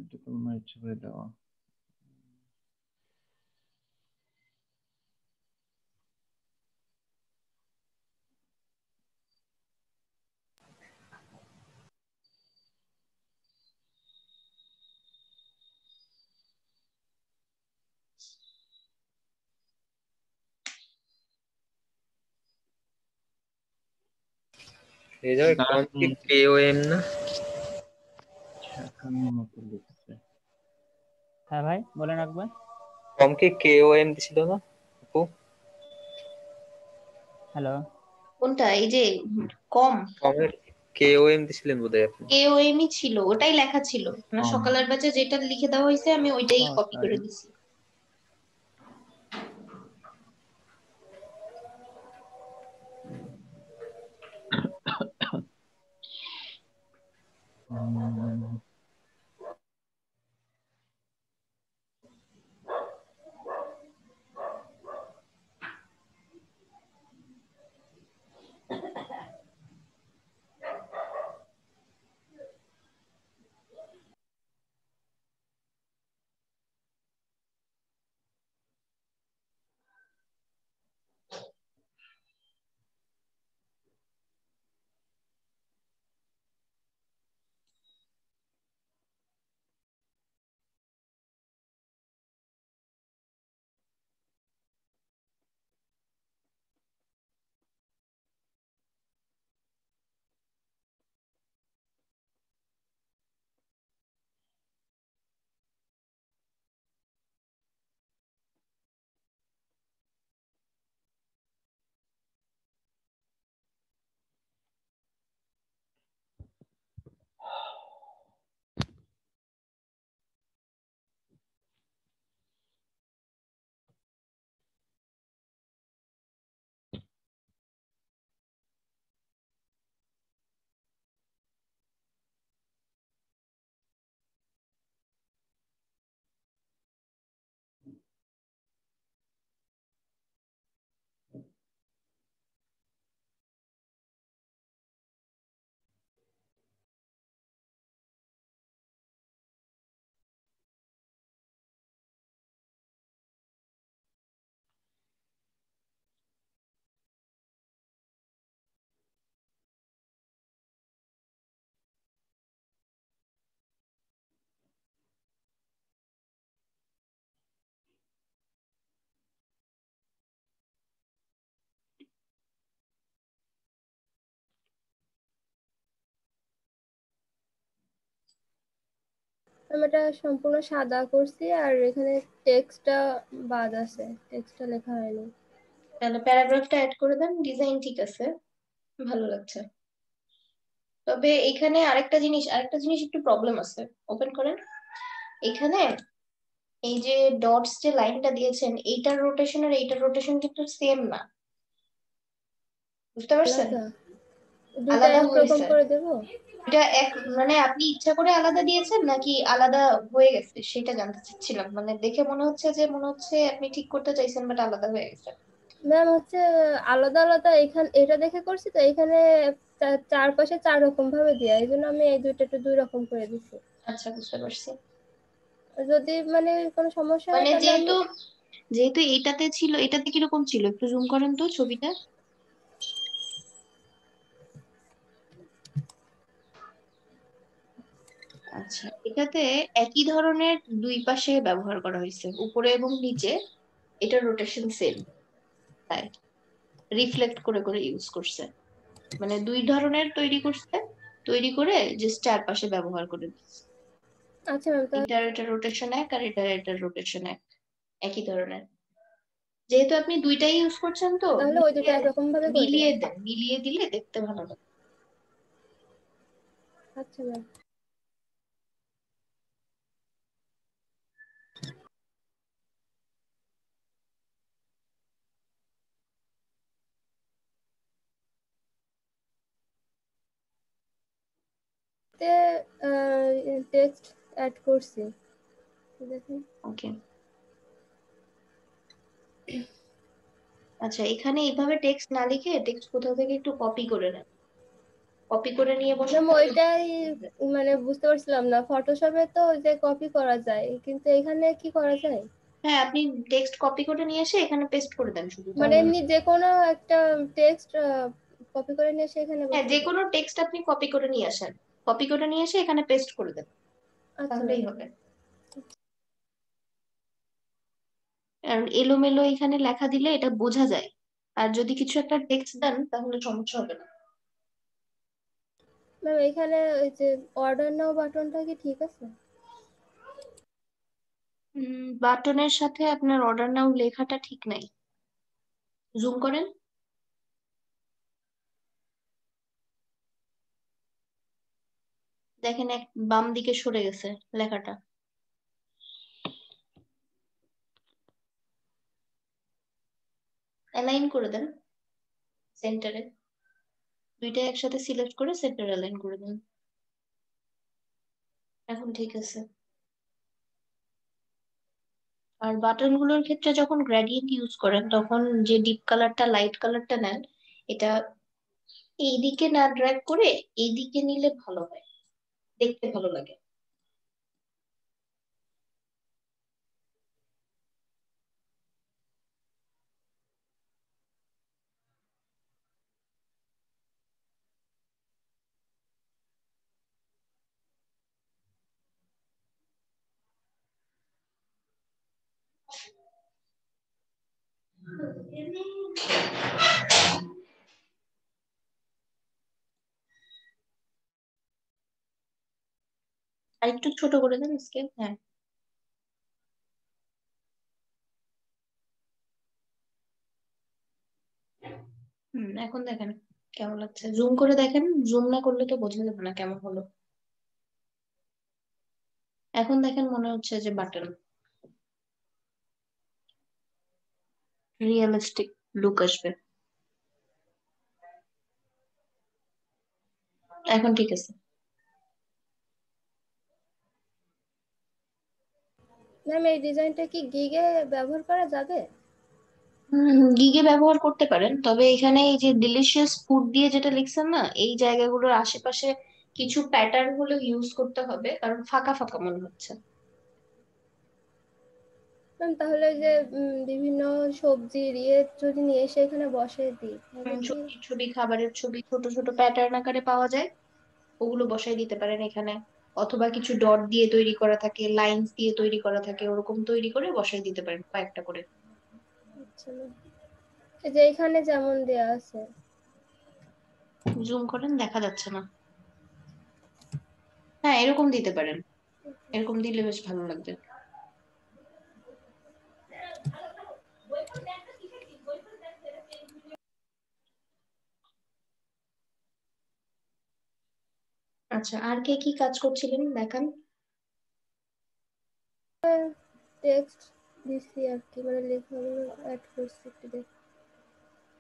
এটা তো আমার ইচ্ছে করে দেওয়া। এই জায়গায় কম কি KOM না? শেখানোর মতো লিখছে। হ্যাঁ ভাই বলেন একবার। কম কি KOM ছিল না আপু? হ্যালো। কোনটা? এই যে কম কমের KOM দিছিলেন বোধহয় আপনি। এওএমই ছিল, ওটাই লেখা ছিল না, সকালের ব্যাচে যেটা লিখে দেওয়া হয়েছে আমি ওইটাই ও কপি করে সরি। দিছি। আমি এটা সম্পূর্ণ সাদা করছি আর এখানে টেক্সটটা বাদ আছে, টেক্সটটা লেখা হয়নি। তাহলে প্যারাগ্রাফটা অ্যাড করে দেন, ডিজাইন ঠিক আছে, ভালো লাগছে। তবে এখানে আরেকটা জিনিস একটু প্রবলেম আছে। ওপেন করেন। এখানে এই যে ডটস যে লাইনটা দিয়েছেন, এইটার রোটেশন আর এইটার রোটেশন কিন্তু সেম না, বুঝতে পারছেন? আলাদা, দুইটা আলাদা একরকম হয়েছে। করে দেবো? এটা এক মানে আপনি ইচ্ছা করে আলাদা দিয়েছেন নাকি আলাদা হয়ে গেছে সেটা জানতে চাচ্ছিলাম। মানে দেখে মনে হচ্ছে আপনি ঠিক করতে চাইছেন বাট আলাদা হয়ে গেছে। ম্যাম হচ্ছে আলাদা আলাদা, এখানে এটা দেখে করছি তো, এখানে চারপাশে 4 রকম ভাবে দেয়া, এই জন্য আমি এই দুইটাতে 2 রকম করে দিচ্ছি। আচ্ছা, বুঝতে পারছি। যদি মানে কোনো সমস্যা হয় মানে তাহলে আমি যেহেতু এইটাতে ছিল, এটাতে কিরকম ছিল একটু জুম করেন তো ছবিটা। আচ্ছা, এটাতে একই ধরনের দুই পাশে ব্যবহার করা হয়েছে, উপরে এবং নিচে। এটা রোটেশন সেম, তাই রিফ্লেক্ট করে করে ইউজ করছে। মানে দুই ধরনের তৈরি করে জাস্ট চারপাশে ব্যবহার করে দিচ্ছে। আচ্ছা ম্যাম, এটা রোটেশন এক আর এটা রোটেশন এক, একই ধরনের। যেহেতু আপনি দুইটাই ইউজ করছেন তো তাহলে ওই দুটো একরকম ভাবে করে মিলিয়ে দেবেন। দেন, মিলিয়ে দিলে দেখতে ভালো লাগে। আচ্ছা ম্যাম। তে টেক্সট অ্যাড করছি, দেখুন। ওকে, আচ্ছা এখানে এইভাবে টেক্সট না লিখে টেক্সট কোথাও থেকে একটু কপি করে নেন, কপি করে নিয়ে বসেন। ম্যাম ওইটাই মানে বুঝতে পারছিলাম না, ফটোশপে তো যে কপি করা যায়, কিন্তু এখানে কি করা যায়? হ্যাঁ, আপনি টেক্সট কপি করে নিয়ে এসে এখানে পেস্ট করে দেন শুধু, মানে তাহলে এমনি যে কোনো একটা টেক্সট কপি করে নিয়ে এসে এখানে হ্যাঁ, বসিয়ে যে দেব? কোনো টেক্সট আপনি কপি করে নিয়ে আসেন, কপি করে নিয়ে এসে এখানে পেস্ট করে দেন, আচ্ছা তাহলেই ম্যাম। হবে। কারণ এলোমেলো এখানে লেখা দিলে এটা বোঝা যায়, আর যদি কিছু একটা টেক্সট দেন তাহলে সমস্যা হবে না। ম্যাম এখানে ওই যে অর্ডার নাও বাটনটা কি ঠিক আছে? বাটনের সাথে আপনার অর্ডার নাও লেখাটা ঠিক নাই, জুম করেন। দেখেন এক বাম দিকে সরে গেছে লেখাটা। অ্যালাইন করে দেন সেন্টারে, দুইটা একসাথে সিলেক্ট করে সেন্টার অ্যালাইন করে দেন। এখন ঠিক আছে। আর বাটন গুলোর ক্ষেত্রে যখন গ্রেডিয়েন্ট ইউজ করেন তখন যে ডিপ কালারটা লাইট কালারটা নেন, এটা এইদিকে না ড্র্যাগ করে এইদিকে নিলে ভালো হয়, দেখতে ভালো লাগে। আর একটু ছোট করে দেন স্কেল। হ্যাঁ, এখন দেখেন কেমন লাগছে, জুম করে দেখেন, জুম না করলে তো বোঝা যাবে না কেমন হলো। এখন দেখেন মনে হচ্ছে যে বাটন, রিয়েলিস্টিক লুক আসবে। এখন ঠিক আছে। ম্যাম এই ডিজাইনটা কি গিগে ব্যবহার করা যাবে? গিগে ব্যবহার করতে পারেন, তবে এখানে এই যে ডিলিশিয়াস ফুড দিয়ে যেটা লিখছেন না, এই জায়গাগুলোর আশেপাশে কিছু প্যাটার্ন হলো ইউজ করতে হবে, কারণ ফাঁকা ফাঁকা মনে হচ্ছে। ম্যাম তাহলে যে বিভিন্ন সবজির ইয়ে যদি নিয়ে এসে এখানে বসিয়ে দিই তাহলে কি? সবজির ছবি, খাবারের ছবি ছোট ছোট প্যাটার্ন আকারে পাওয়া যায়, ওগুলো বসাই দিতে পারেন এখানে। অথবা কিছু ডট দিয়ে তৈরি করা থাকে, লাইন্স দিয়ে তৈরি করা থাকে, ওরকম তৈরি করে বসাই দিতে পারেন কয়েকটা করে। আচ্ছা ম্যাম, এই যে এখানে যেমন দেয়া আছে। জুম করেন, দেখা যাচ্ছে না। হ্যাঁ, এরকম দিতে পারেন। এরকম দিলে বেশ ভালো লাগবে। আচ্ছা, আর কে কি কাজ করছিলেন দেখান। টেক্সট দিছি আর কি, মানে লেখাগুলো অ্যাড করছি একটু দেখ।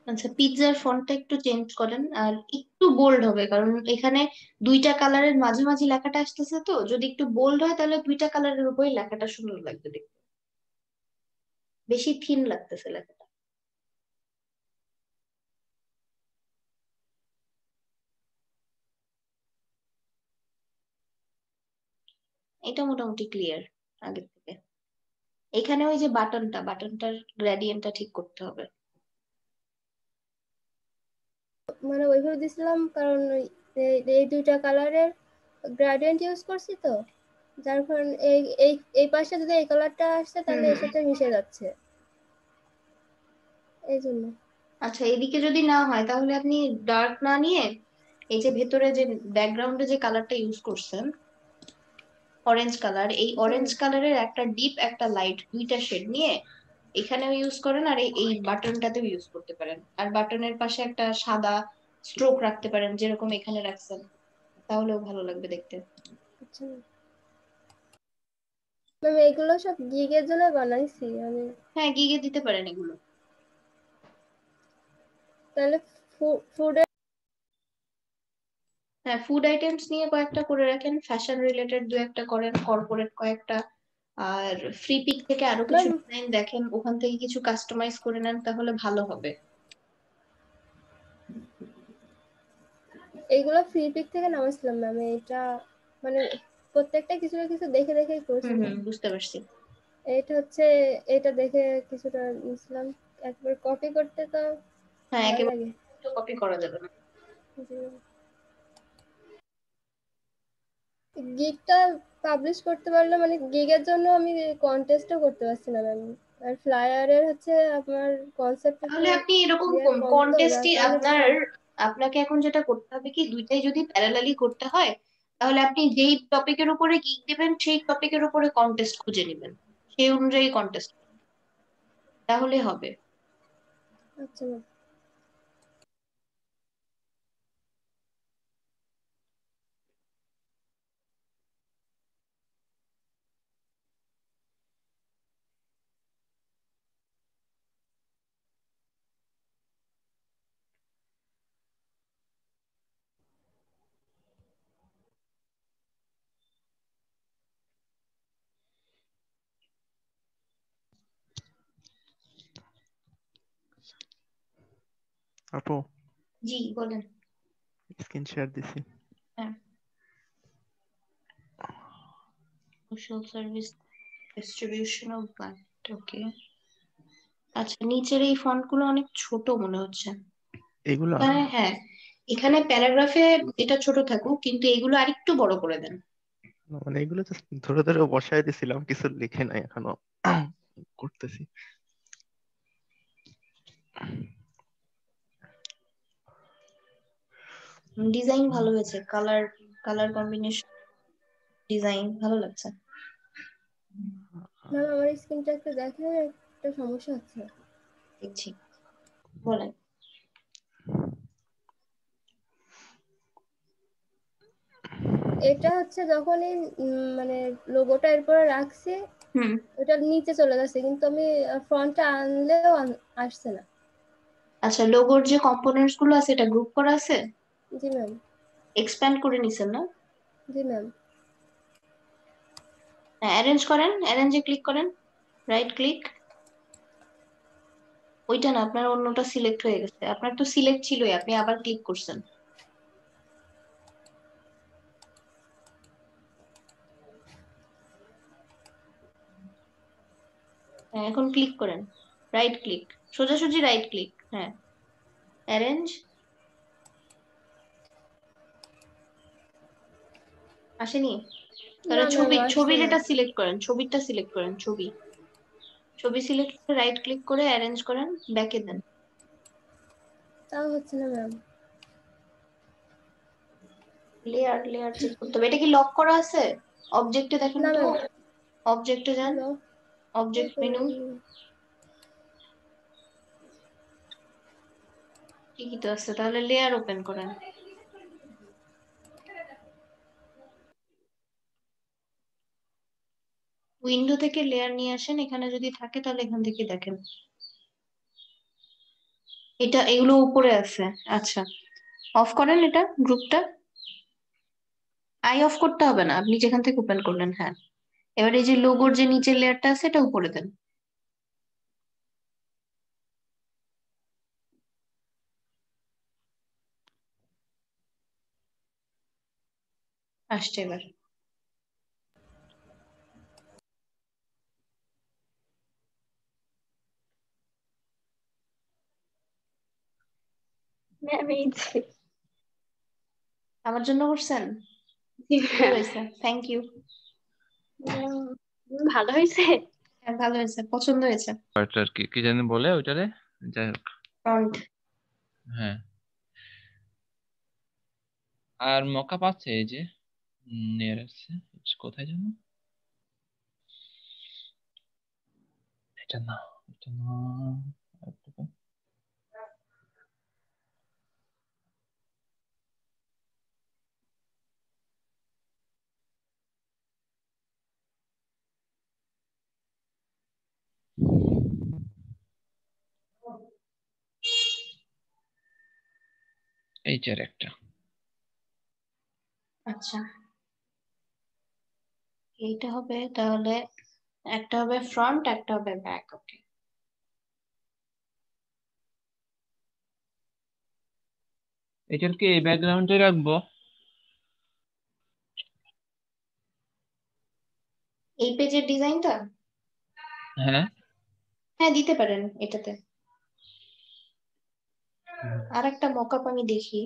আচ্ছা, পিৎজার ফন্টটা একটু চেঞ্জ করেন আর একটু বোল্ড হবে, কারণ এখানে দুইটা কালারের মাঝামাঝি লেখাটা আসতেছে, তো যদি একটু বোল্ড হয় তাহলে দুইটা কালারের উপরে লেখাটা সুন্দর লাগবে দেখতে। বেশি থিন লাগতেছে লেখাটা। এটা মোটামুটি ক্লিয়ার আগের থেকে। এখানে ওই যে বাটনটার গ্রেডিয়েন্টটা ঠিক করতে হবে। মানে ওইভাবে দিছিলাম কারণ এই দুইটা কালারের গ্রেডিয়েন্ট ইউজ করছি, তো যার কারণে এই এই এই পাশে যদি এই কালারটা আসছে তাহলে এর সাথে মিশে যাচ্ছে, এই জন্য। আচ্ছা, এদিকে যদি না হয় তাহলে আপনি ডার্ক না নিয়ে এই যে ভেতরে যে ব্যাকগ্রাউন্ডে যে কালারটা ইউজ করছেন অরেঞ্জ কালার, এই অরেঞ্জ কালারের একটা ডিপ একটা লাইট দুইটা শেড নিয়ে এখানেও ইউজ করেন, আর এই বাটনটাতেও ইউজ করতে পারেন। আর বাটনের পাশে একটা সাদা স্ট্রোক রাখতে পারেন যেরকম এখানে রাখছেন, তাহলেও ভালো লাগবে দেখতে। আচ্ছা ম্যাম, এগুলো সব গিগের জন্য বানাইছি আমি। হ্যাঁ, গিগে দিতে পারেন এগুলো। তাহলে ফুড হ্যাঁ, ফুড আইটেমস নিয়ে কয়েকটা করে রাখেন, ফ্যাশন রিলেটেড দু একটা করেন, কর্পোরেট কয়েকটা। আর ফ্রি পিক থেকে আরো কিছু ম্যাম, ডিজাইন দেখেন, ওখান থেকে কিছু কাস্টমাইজ করে নেন, তাহলে ভালো হবে। এইগুলো ফ্রি পিক থেকে নামাইছিলাম ম্যাম। এটা মানে প্রত্যেকটা কিছু না কিছু দেখে দেখেই করছিলাম। বুঝতে পারছি। এটা হচ্ছে, এটা দেখে কিছুটা নিছিলাম, একবার কপি করতে তো হ্যাঁ, ভয় একেবারে লাগে। তো কপি করা যাবে না। গিগটা পাবলিশ করতে পারলে, মানে গিগের জন্য আমি কন্টেস্টও করতে পারছি না ম্যাম। আর ফ্লায়ারের হচ্ছে আপনার কনসেপ্ট একটু তাহলে আপনি এরকম ক্লিয়ার কম, তো যার কন্টেস্টই কারণে আপনাকে এখন যেটা করতে হবে কি, দুইটাই যদি প্যারালালি করতে হয় তাহলে আপনি যেই টপিকের উপরে গিগ দিবেন সেই টপিকের উপরে কন্টেস্ট খুঁজে নেবেন, সেই অনুযায়ী কন্টেস্ট তাহলে হবে। আচ্ছা ম্যাম। আপু, জি বলেন। স্ক্রিন শেয়ার দিছি। হ্যাঁ, social service distribution of but, okay. আচ্ছা, নিচের এই ফন্ট গুলো অনেক ছোট মনে হচ্ছে। এগুলা হ্যাঁ, এখানে প্যারাগ্রাফে এটা ছোট থাকুক, কিন্তু এগুলো আরেকটু বড় করে দেন। মানে এগুলো just ধরে ধরে বসায় দিছিলাম, কিছু লিখে নাই এখনো, করতেছি। ডিজাইন ভালো হয়েছে, কালার কালার কম্বিনেশন, ডিজাইন ভালো লাগছে। ম্যাম, আমার স্ক্রিনটা একটু দেখে, একটা সমস্যা হচ্ছে। দেখছি, বলেন। এটা হচ্ছে যখনই মানে লোগোটা এরপরে রাখছি, হুম ওটা নিচে চলে গেছে, কিন্তু আমি ফ্রন্টটা আনলেও আসছে না। আচ্ছা, লোগোর যে কম্পোনেন্টস গুলো আছে এটা গ্রুপ করা আছে, জি ম্যাম। এক্সপ্যান্ড করে নিছেন না? জি ম্যাম। হ্যাঁ, অ্যারেঞ্জ করেন, অ্যারেঞ্জে ক্লিক করেন, রাইট ক্লিক। ওইটা না, আপনার অন্যটা সিলেক্ট হয়ে গেছে, আপনার তো সিলেক্ট ছিলই, আপনি আবার ক্লিক করছেন। হ্যাঁ, এখন ক্লিক করেন, রাইট ক্লিক, সোজাসুজি রাইট ক্লিক, হ্যাঁ, অ্যারেঞ্জ। আসেনি? না তাহলে ম্যাম, ছবি আসছে না। যেটা সিলেক্ট করেন, ছবিটা সিলেক্ট করেন, ছবি সিলেক্ট করে রাইট ক্লিক করে অ্যারেঞ্জ করেন, ব্যাকে দেন। তাও হচ্ছে না ম্যাম। লেয়ার চেক করতে হবে। এটা কি লক করা আছে? অবজেক্টে দেখেন না তো, ম্যাম, অবজেক্টে যান, হ্যালো, অবজেক্ট মেনু, ঠিকই তো আছে, তাহলে লেয়ার ওপেন করেন। উইন্ডো থেকে লেয়ার নিয়ে আসেন, এখানে যদি থাকে তাহলে এখান থেকে দেখেন। এটা এগুলো উপরে আছে। আচ্ছা, অফ করেন এটা, গ্রুপটা। আই অফ করতে হবে না, আপনি যেখান থেকে ওপেন করলেন। হ্যাঁ, এবার এই যে লোগোর যে নিচের লেয়ারটা আছে এটা উপরে দেন। আসছে এবার। ম্যাম এই যে আমার জন্য করছেন? জি ভালো ম্যাম। হয়েছে, থ্যাংক ইউ। ম্যাম, ভালো হয়েছে। হ্যাঁ, ভালো হয়েছে, পছন্দ হয়েছে। ওটার কি কি জানি বলে ওইটারে, যাই হোক। ফ্রন্ট। হ্যাঁ, আর মকা পাচ্ছে এই যে নিয়ার আসছে, কোথায় জানো, এটা না, এটা না, আরেকটা পাই। এই যে একটা, আচ্ছা, এইটা হবে তাহলে, একটা হবে ফ্রন্ট, একটা হবে ব্যাক। ওকে, এটার কি এই ব্যাকগ্রাউন্ডে রাখবো? এই পেজের ডিজাইনটা, হ্যাঁ, হ্যাঁ দিতে পারেন এটাতে। আর একটা মকআপ আমি দেখি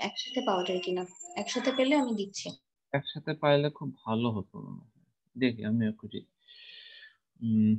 একসাথে পাওয়া যায় কিনা, একসাথে পেলে আমি দিচ্ছি। একসাথে পাইলে খুব ভালো হতো মনে হয়। দেখি আমি খুঁজি। উম,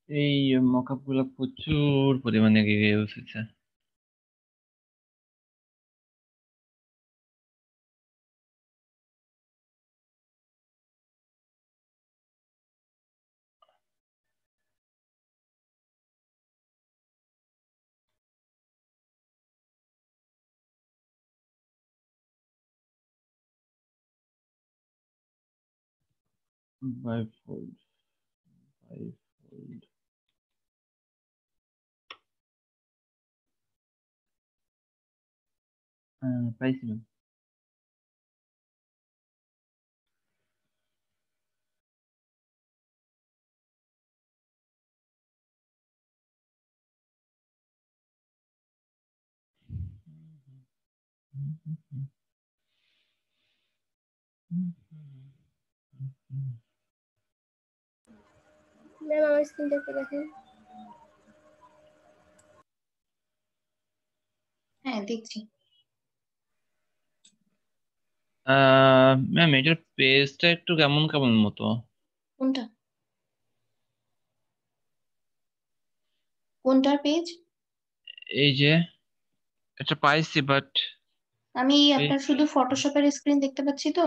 এই মকআপ গুলো প্রচুর পরিমাণে ইউজ হচ্ছে। বাইফোল্ড, বাইফোল্ড, পাইছি না। ম্যাম আমার স্ক্রিনটা একটু দেখেন। হ্যাঁ দেখছি। ম্যাম এটার পেজটা একটু কেমন কেমন মতো। কোনটা, কোনটার পেজ? এই যে এটা পাইছি বাট আমি আপনার শুধু ফটোশপের স্ক্রিন দেখতে পাচ্ছি তো,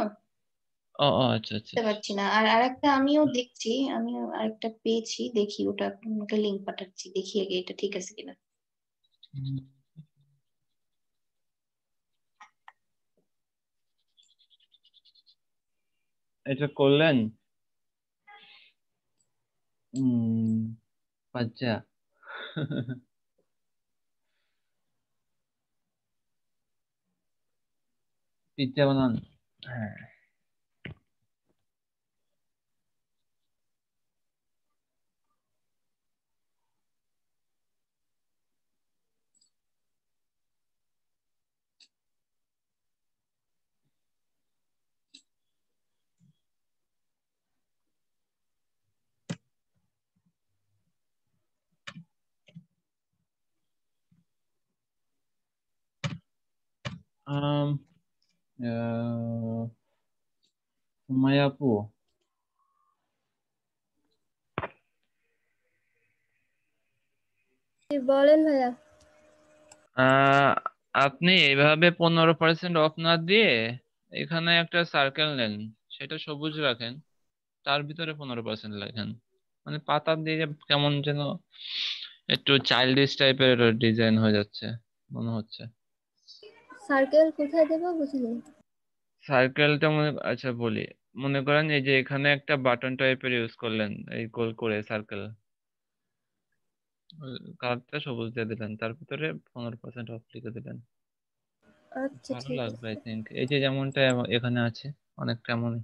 ও ও আচ্ছা আচ্ছা দেখতে আচ্ছা। পাচ্ছি না। আর আরেকটা আমিও দেখছি, আমিও আরেকটা পেয়েছি, দেখি ওটা আপনাকে লিঙ্ক পাঠাচ্ছি, দেখি আগে এটা ঠিক আছে কিনা। হুম, এটা করলেন বাচ্চা পিজ্জা বানান। হ্যাঁ আম সুমাইয়া আপু, বলেন ভাইয়া। আহ, আপনি এইভাবে 15% অফ না দিয়ে এখানে একটা সার্কেল নেন, সেটা সবুজ রাখেন, তার ভিতরে 15% লেখেন। মানে পাতা দিয়ে কেমন যেন একটু চাইল্ডিশ টাইপের ডিজাইন হয়ে যাচ্ছে মনে হচ্ছে। সার্কেল কোথায় দেবো বুঝিনি। সার্কেলটা আচ্ছা বলি, মনে করেন এই যে এখানে একটা বাটন টাইপের ইউজ করলেন, এই গোল করে সার্কেল, কালারটা সবুজ দিয়ে দিলেন, তার ভিতরে 15% অফ লিখে দিলেন। আচ্ছা ভালো ঠিক লাগবে আছে। আই থিঙ্ক, এই যে যেমনটা এখানে আছে অনেকটা এমনই।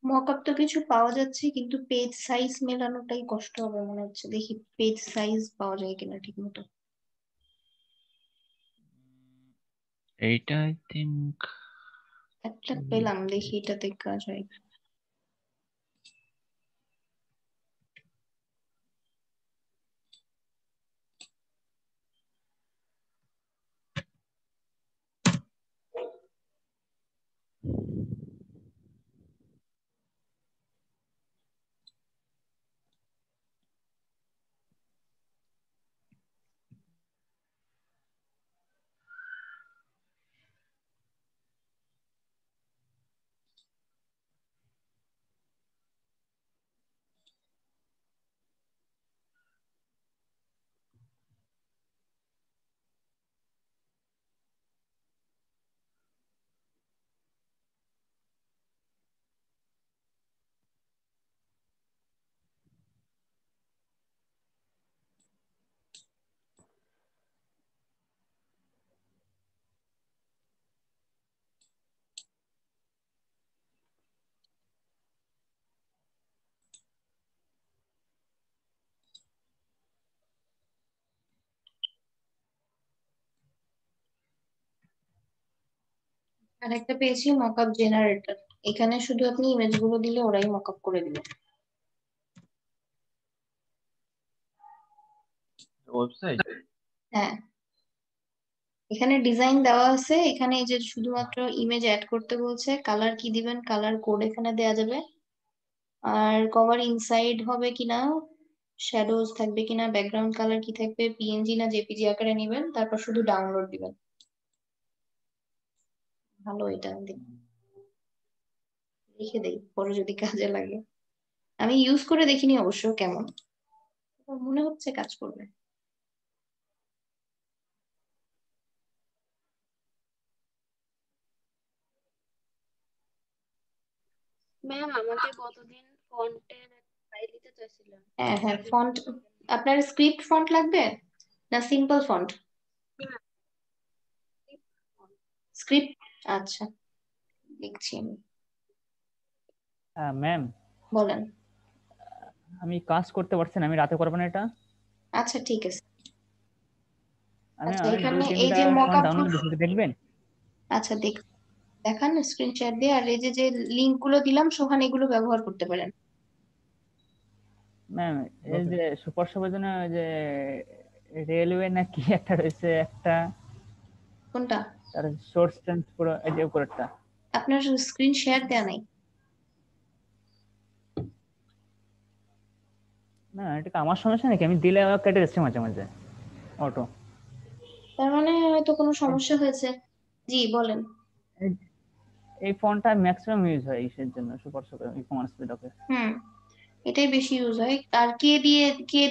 মকআপ তো কিছু পাওয়া যাচ্ছে, কিন্তু পেজ সাইজ মেলানোটাই কষ্ট হবে মনে হচ্ছে। দেখি পেজ সাইজ পাওয়া যায় কিনা ঠিক মতো। এইটা আই থিঙ্ক একটা পেলাম, দেখি এটাতে কাজ হয়। আর একটা পেয়েছি মকআপ জেনারেটর। এখানে শুধু আপনি ইমেজ গুলো দিলে ওরাই মকআপ করে দিবে। ওয়েবসাইট। হ্যাঁ, এখানে ডিজাইন দেওয়া আছে, এখানে এই যে শুধুমাত্র ইমেজ অ্যাড করতে বলছে, কালার কি দিবেন কালার কোড এখানে দেয়া যাবে, আর কভার ইনসাইড হবে কিনা, শ্যাডোজ থাকবে কিনা, ব্যাকগ্রাউন্ড কালার কি থাকবে, পিএনজি না জেপিজি আকারে নিবেন, তারপর শুধু ডাউনলোড দিবেন। ভালো, এটা লিখে দেই পরে যদি কাজে লাগে। আমি ইউজ করে দেখিনি অবশ্য কেমন, মনে হচ্ছে কাজ করবে। ম্যাম আমাকে কতদিন ফন্টের ফাইল দিতে চাইছিলেন। হ্যাঁ হ্যাঁ, ফন্ট আপনার স্ক্রিপ্ট ফন্ট লাগবে না সিম্পল ফন্ট? স্ক্রিপ্ট, আচ্ছা দেখছি আমি। ম্যাম, বলেন। আমি কাজ করতে পারছি না, আমি রাতে করবো না এটা। আচ্ছা ঠিক আছে। আমি আচ্ছা আমি দুই এখানে এই তিনটা যে ফন্ট মকআপ, ডাউনলোড দিচ্ছি, দেখবেন? আচ্ছা দেখান স্ক্রিন শেয়ার দিয়ে, আর এই যে যে লিংক গুলো দিলাম সোহান এগুলো ব্যবহার করতে পারেন। ম্যাম, এই যে সুপার শপের জন্য ওই যে রেলওয়ে নাকি একটা রয়েছে একটা, কোনটা? তার সোর্স ট্রান্সফার, এই যে উপরেরটা। আপনার স্ক্রিন শেয়ার দেয়া নাই? না, এটা আমার সমস্যা নাকি? আমি দিলে আবার কেটে যাচ্ছে মাঝে মাঝে অটো। তার মানে হয়তো কোনো সমস্যা হয়েছে। জি বলেন। এই ফন্টটা ম্যাক্সিমাম ইউজ হয় ইসের জন্য, সুপার ই-কমার্স ডকে। হুম, এটাই বেশি ইউজ হয়। আর কে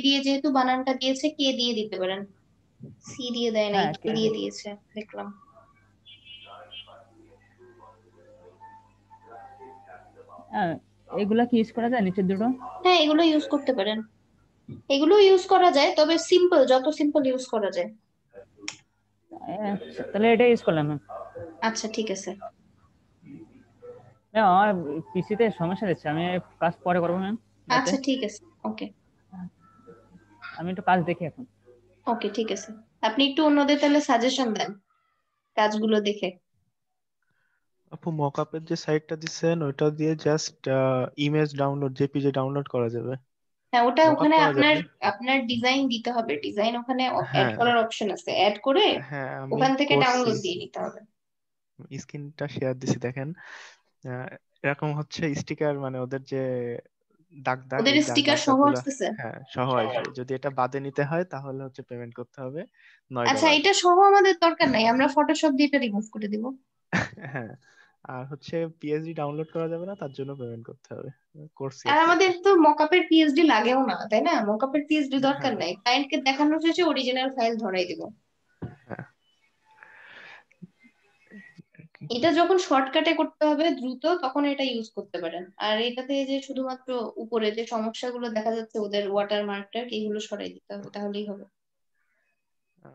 দিয়ে যেহেতু বানানটা দিয়েছে, কে দিয়ে দিতে পারেন, সি দিয়ে দেয় নাই, হ্যাঁ, কে দিয়ে দিয়েছে দেখলাম। হ্যাঁ, এগুলা কি ইউজ করা যায় নিচের দুটো? হ্যাঁ, এগুলো ইউজ করতে পারেন, এগুলো ইউজ করা যায়, তবে সিম্পল, যত সিম্পল ইউজ করা যায়। আচ্ছা, তাহলে এটা ইউজ করলাম ম্যাম। আচ্ছা ঠিক আছে। ম্যাম আমার পিসিতে সমস্যা দিচ্ছে, আমি কাজ পরে করবো ম্যাম। আচ্ছা ঠিক আছে, ওকে আমি একটু কাজ দেখি এখন। ওকে ঠিক আছে। আপনি একটু অন্যদের তাহলে সাজেশন দেন কাজগুলো দেখে। আপু মকআপের যে সাইটটা দিচ্ছেন ওটা দিয়ে just image download, JPG download করা যাবে, হ্যাঁ, ওটা মকআপ ওখানে করা আপনার যাবে। আপনার ডিজাইন দিতে হবে, ডিজাইন ওখানে অ্যাড হ্যাঁ করার অপশন আছে, অ্যাড করে হ্যাঁ আমি ওখান থেকে করছি, ডাউনলোড দিয়ে নিতে হবে। স্ক্রিনটা শেয়ার দিছি দেখেন। এরকম হচ্ছে স্টিকার, মানে ওদের যে দাগ দাগ, ওদের এই দাগ স্টিকার সহ দাগ, আসতেছে। হ্যাঁ সহ আসবে। যদি এটা বাদে নিতে হয় তাহলে হচ্ছে পেমেন্ট করতে হবে আচ্ছা, $9। এটা সহ আমাদের দরকার নাই, আমরা ফটোশপ দিয়ে এটা রিমুভ করে দিব। হ্যাঁ, আর হচ্ছে পিএসডি ডাউনলোড করা যাবে না, তার জন্য পেমেন্ট করতে হবে। করছি আর আর কি আমাদের এটা। তো মকআপের পিএইচডি লাগেও না, তাই না? মকআপের পিএইচডি দরকার হ্যাঁ নাই, ক্লায়েন্টকে দেখানো শেষে অরিজিনাল ফাইল ধরাই দিব। হ্যাঁ এটা যখন শর্টকাটে করতে হবে দ্রুত, তখন এটা ইউজ করতে পারেন। আর এটাতে যে শুধুমাত্র উপরে যে সমস্যাগুলো দেখা যাচ্ছে ওদের ওয়াটারমার্কটা, এগুলো সরাই দিতে হবে, তাহলেই হবে।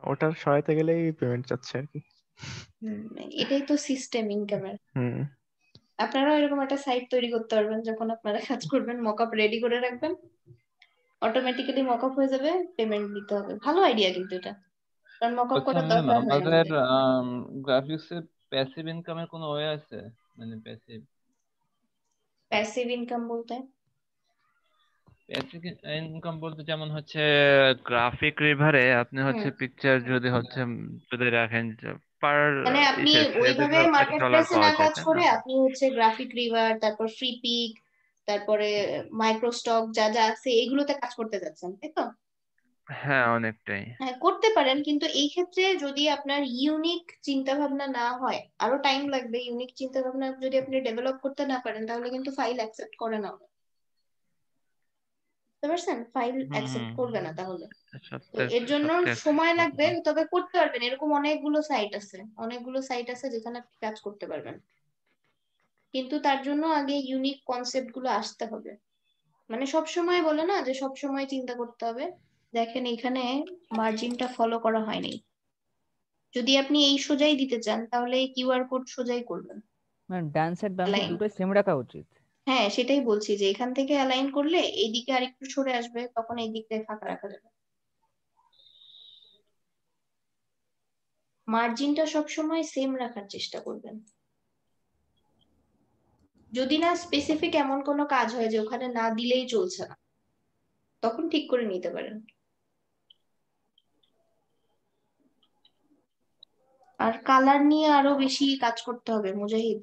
ওটার সহায়তা গেলেই পেমেন্ট চাচ্ছে আর কি। হুম, এটাই তো সিস্টেম ইনকামের। হুম। আপনারাও এরকম একটা সাইট তৈরি করতে পারবেন, যখন আপনারা কাজ করবেন মকআপ রেডি করে রাখবেন, অটোমেটিক্যালি মকআপ হয়ে যাবে, পেমেন্ট দিতে হবে। ভালো আইডিয়া কিন্তু এটা, কারণ মকআপ আচ্ছা করার ম্যাম, দরকার হয় আমাদের আমাদের। গ্রাফিক্সে প্যাসিভ ইনকামের কোনো ওয়ে আছে? মানে প্যাসিভ প্যাসিভ ইনকাম বলতে? প্যাসিভ ইনকাম বলতে যেমন হচ্ছে গ্রাফিক রিভারে আপনি হুম, হচ্ছে পিকচার যদি হচ্ছে যদি রাখেন পার মানে আপনি ইসে ওইভাবে মার্কেট $1 প্লেসে না পাওয়া যায় কাজ তাই না? করে আপনি হচ্ছে গ্রাফিক রিভার, তারপর ফ্রি পিক, তারপরে মাইক্রোস্টক যা যা আছে এইগুলোতে কাজ করতে যাচ্ছেন, তাই তো? হ্যাঁ অনেকটাই। হ্যাঁ, করতে পারেন, কিন্তু এই ক্ষেত্রে যদি আপনার ইউনিক চিন্তা ভাবনা না হয়, আরো টাইম লাগবে। ইউনিক চিন্তা ভাবনা যদি আপনি ডেভেলপ করতে না পারেন, তাহলে কিন্তু ফাইল অ্যাকসেপ্ট করে না ওরা। বুঝতে পারছেন? ফাইল হুম অ্যাকসেপ্ট হুম। করবে না তাহলে। তো সপ্তাহে এর জন্য সপ্তাহে সময় করতে লাগবে, হবে। তবে করতে পারবেন। এরকম অনেকগুলো সাইট আছে যেখানে আপনি কাজ করতে পারবেন, কিন্তু তার জন্য আগে ইউনিক কনসেপ্ট গুলো আসতে হবে। মানে সব সময় বলে না যে সব সময় চিন্তা করতে হবে। দেখেন এখানে মার্জিনটা ফলো করা হয়নি। যদি আপনি এই সোজাই দিতে চান, তাহলে এই কিউআর কোড সোজাই করবেন, মানে ডান সাইড বাম সাইড অ্যালাইন। দুটোই সেম রাখা উচিত। হ্যাঁ, সেটাই বলছি যে এখান থেকে অ্যালাইন করলে এইদিকে আরেকটু সরে আসবে, তখন এই দিক থেকে ফাঁকা রাখা যাবে। মার্জিনটা সবসময় সেম রাখার চেষ্টা করবেন। যদি না স্পেসিফিক এমন কোনো কাজ হয় যে ওখানে না দিলেই চলছে না, তখন ঠিক করে নিতে পারেন। আর কালার নিয়ে আরো বেশি কাজ করতে হবে মুজাহিদ।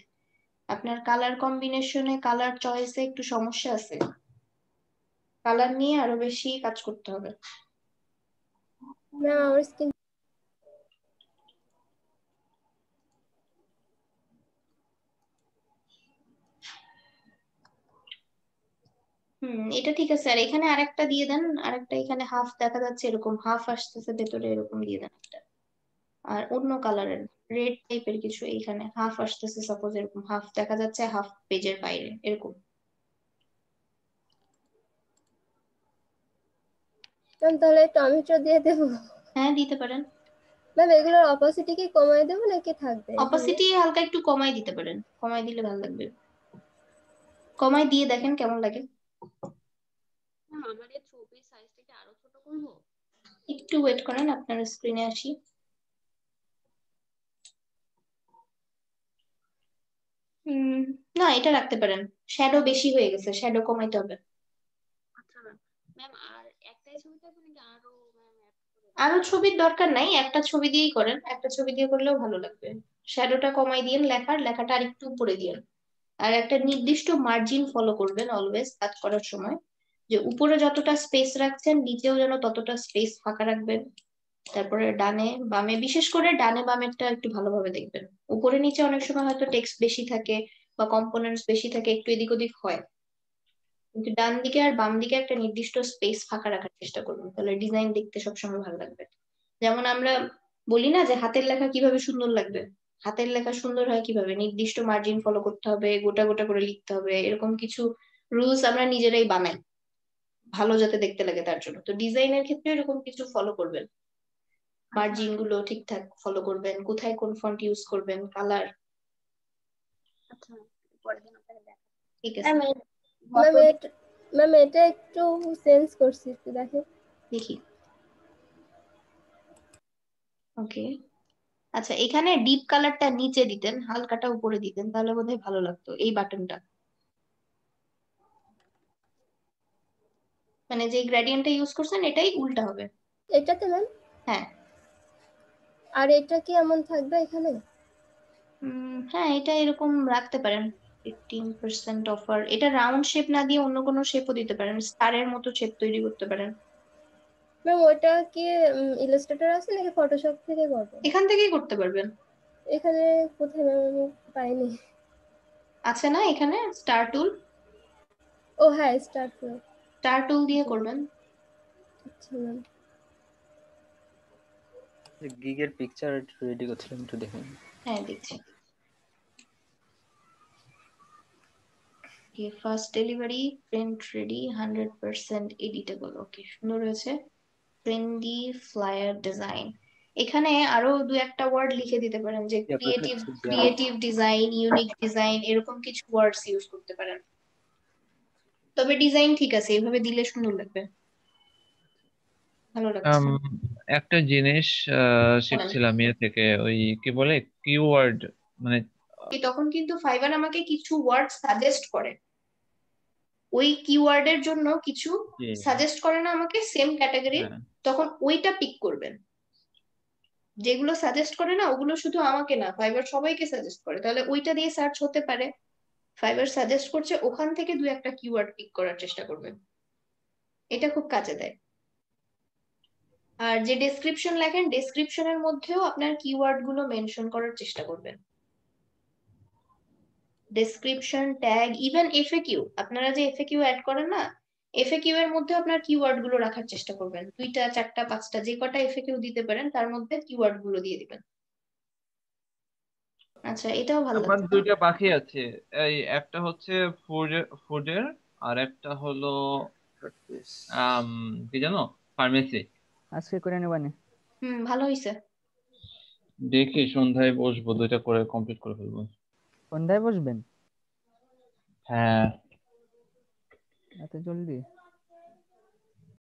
আপনার কালার কম্বিনেশনে, কালার চয়েসে একটু সমস্যা আছে, কালার নিয়ে আরো বেশি কাজ করতে হবে। ম্যাম আমার স্কিন এটা ঠিক আছে। আর এখানে আরেকটা দিয়ে দেন, আরেকটা এখানে হাফ দেখা যাচ্ছে, এরকম হাফ আসতেছে ভেতরে, এরকম দিয়ে দেন একটা। আর অন্য কালারের রেড টাইপের কিছু এইখানে হাফ আসতেছে, সাপোজ এরকম হাফ দেখা যাচ্ছে, হাফ পেজের বাইরে এরকম। ম্যাম তাহলে টমেটো দিয়ে দেবো? হ্যাঁ, দিতে পারেন। ম্যাম এগুলোর অপাসিটি কি কমায় দেবো নাকি থাকবে এখানে? অপাসিটি হালকা একটু কমাই দিতে পারেন, কমাই দিলে ভালো লাগবে। কমাই দিয়ে দেখেন কেমন লাগে। ম্যাম আমার এই ছবির সাইজটাকে আরো ছোট করবো? একটু ওয়েট করেন, আপনার স্ক্রিনে আসি। হুম, না এটা রাখতে পারেন, শ্যাডো বেশি হয়ে গেছে, শ্যাডো কমাইতে হবে। আচ্ছা ম্যাম। ম্যাম আর একটাই ছবি থাকবে নাকি আরো ম্যাম অ্যাড করে? আরো ছবির দরকার নাই, একটা ছবি দিয়েই করেন, একটা ছবি দিয়ে করলেও ভালো লাগবে। শ্যাডোটা কমাই দিয়েন, লেখাটা আরেকটু উপরে দিয়েন। আর একটা নির্দিষ্ট মার্জিন ফলো করবেন অলওয়েজ কাজ করার সময়। যে উপরে যতটা স্পেস রাখছেন নিচেও যেন ততটা স্পেস ফাঁকা রাখবেন। তারপরে ডানে বামে, বিশেষ করে ডানে বামেরটা একটু ভালোভাবে দেখবেন। উপরে নিচে অনেক সময় হয়তো টেক্সট বেশি থাকে বা কম্পোনেন্টস বেশি থাকে, একটু এদিক ওদিক হয়, কিন্তু ডান দিকে আর বাম দিকে একটা নির্দিষ্ট স্পেস ফাঁকা রাখার চেষ্টা করবেন, তাহলে ডিজাইন দেখতে সবসময় ভালো লাগবে। যেমন আমরা বলি না যে হাতের লেখা কিভাবে সুন্দর লাগবে, হাতের লেখা সুন্দর হয় কিভাবে, নির্দিষ্ট মার্জিন ফলো করতে হবে, গোটা গোটা করে লিখতে হবে, এরকম কিছু রুলস আমরা নিজেরাই বানাই ভালো যাতে দেখতে লাগে তার জন্য। তো ডিজাইনের ক্ষেত্রে এরকম কিছু ফলো করবেন, মার্জিন গুলো ঠিকঠাক ফলো করবেন, কোথায় কোন ফন্ট ইউজ করবেন, কালার। আচ্ছা, পরের দিন আপনাকে দেখা। ঠিক আছে, ম্যাম গতদিন ম্যাম এটা একটু চেঞ্জ করছি, একটু দেখেন। দেখি। ওকে, আচ্ছা এখানে ডিপ কালারটা নিচে দিতেন, হালকাটা উপরে দিতেন, তাহলে বোধহয় ভালো লাগতো। এই বাটনটা মানে যে গ্রেডিয়েন্টটা ইউজ করছেন এটাই উল্টা হবে। এটাতে ম্যাম, হ্যাঁ। আর এটা কি এমন থাকবে এখানে? হ্যাঁ, এটা এরকম রাখতে পারেন, 15% অফার। এটা রাউন্ড শেপ না দিয়ে অন্য কোনো শেপও দিতে পারেন, স্টারের মতো শেপ তৈরি করতে পারেন। ম্যাম ওটা কি ইলাস্ট্রেটর আছে নাকি ফটোশপ থেকে করবো? এখান থেকেই করতে পারবেন। এখানে কোথায় ম্যাম, আমি পাইনি। আছে না এখানে স্টার টুল? ও হ্যাঁ, স্টার্ট করো। স্টার টুল দিয়ে করবেন। আচ্ছা ম্যাম। গিগের পিকচার রেডি করছিলাম, একটু দেখুন। হ্যাঁ দেখছি। First delivery, print ready, 100% editable. Okay, সুন্দর হয়েছে। ট্রেন্ডি ফ্লায়ার ডিজাইন, এখানে আরো দু একটা ওয়ার্ড লিখে দিতে পারেন, যে creative creative design, unique design, এরকম কিছু ওয়ার্ডস ইউজ করতে পারেন। তবে ডিজাইন ঠিক আছে, এইভাবে দিলে সুন্দর লাগবে, ভালো লাগছে। আম, একটা জিনিস বলেন। শিখছিলাম ইয়ে থেকে, ওই কি বলে কিওয়ার্ড, মানে তখন কিন্তু ফাইবার আমাকে কিছু ওয়ার্ড সাজেস্ট করে, ওই কিওয়ার্ডের জন্য কিছু কি? সাজেস্ট করে না আমাকে সেম ক্যাটাগরির, হ্যাঁ, তখন ওইটা পিক করবেন। যেগুলো সাজেস্ট করে না ওগুলো শুধু আমাকে না, ফাইবার সবাইকে সাজেস্ট করে, তাহলে ওইটা দিয়ে সার্চ হতে পারে। ফাইবার সাজেস্ট করছে, ওখান থেকে দু একটা কিওয়ার্ড পিক করার চেষ্টা করবেন, এটা খুব কাজে দেয়। আর যে ডেসক্রিপশন লেখেন, ডেসক্রিপশনের মধ্যেও আপনার কিওয়ার্ড গুলো মেনশন করার চেষ্টা করবেন। ডেসক্রিপশন, ট্যাগ, ইভেন এফএকিউ, আপনারা যে এফএকিউ অ্যাড করেন না, এফএকিউ এর মধ্যে আপনার কিওয়ার্ড গুলো রাখার চেষ্টা করবেন। 2টা 4টা 5টা যে কটা এফএকিউ দিতে পারেন তার মধ্যে কিওয়ার্ড গুলো দিয়ে দিবেন। আচ্ছা, এটাও ভালো আমার লাগছে। দুইটা বাকি আছে। এই একটা হচ্ছে ফুডের, আর একটা হলো আম, কি জানো, ফার্মেসি। আজকে করে নেবানি? ভালো হয়েছে। দেখি সন্ধ্যায় বসবো, দুইটা করে কমপ্লিট করে ফেলবো। সন্ধ্যায় বসবেন? হ্যাঁ। এত জলদি?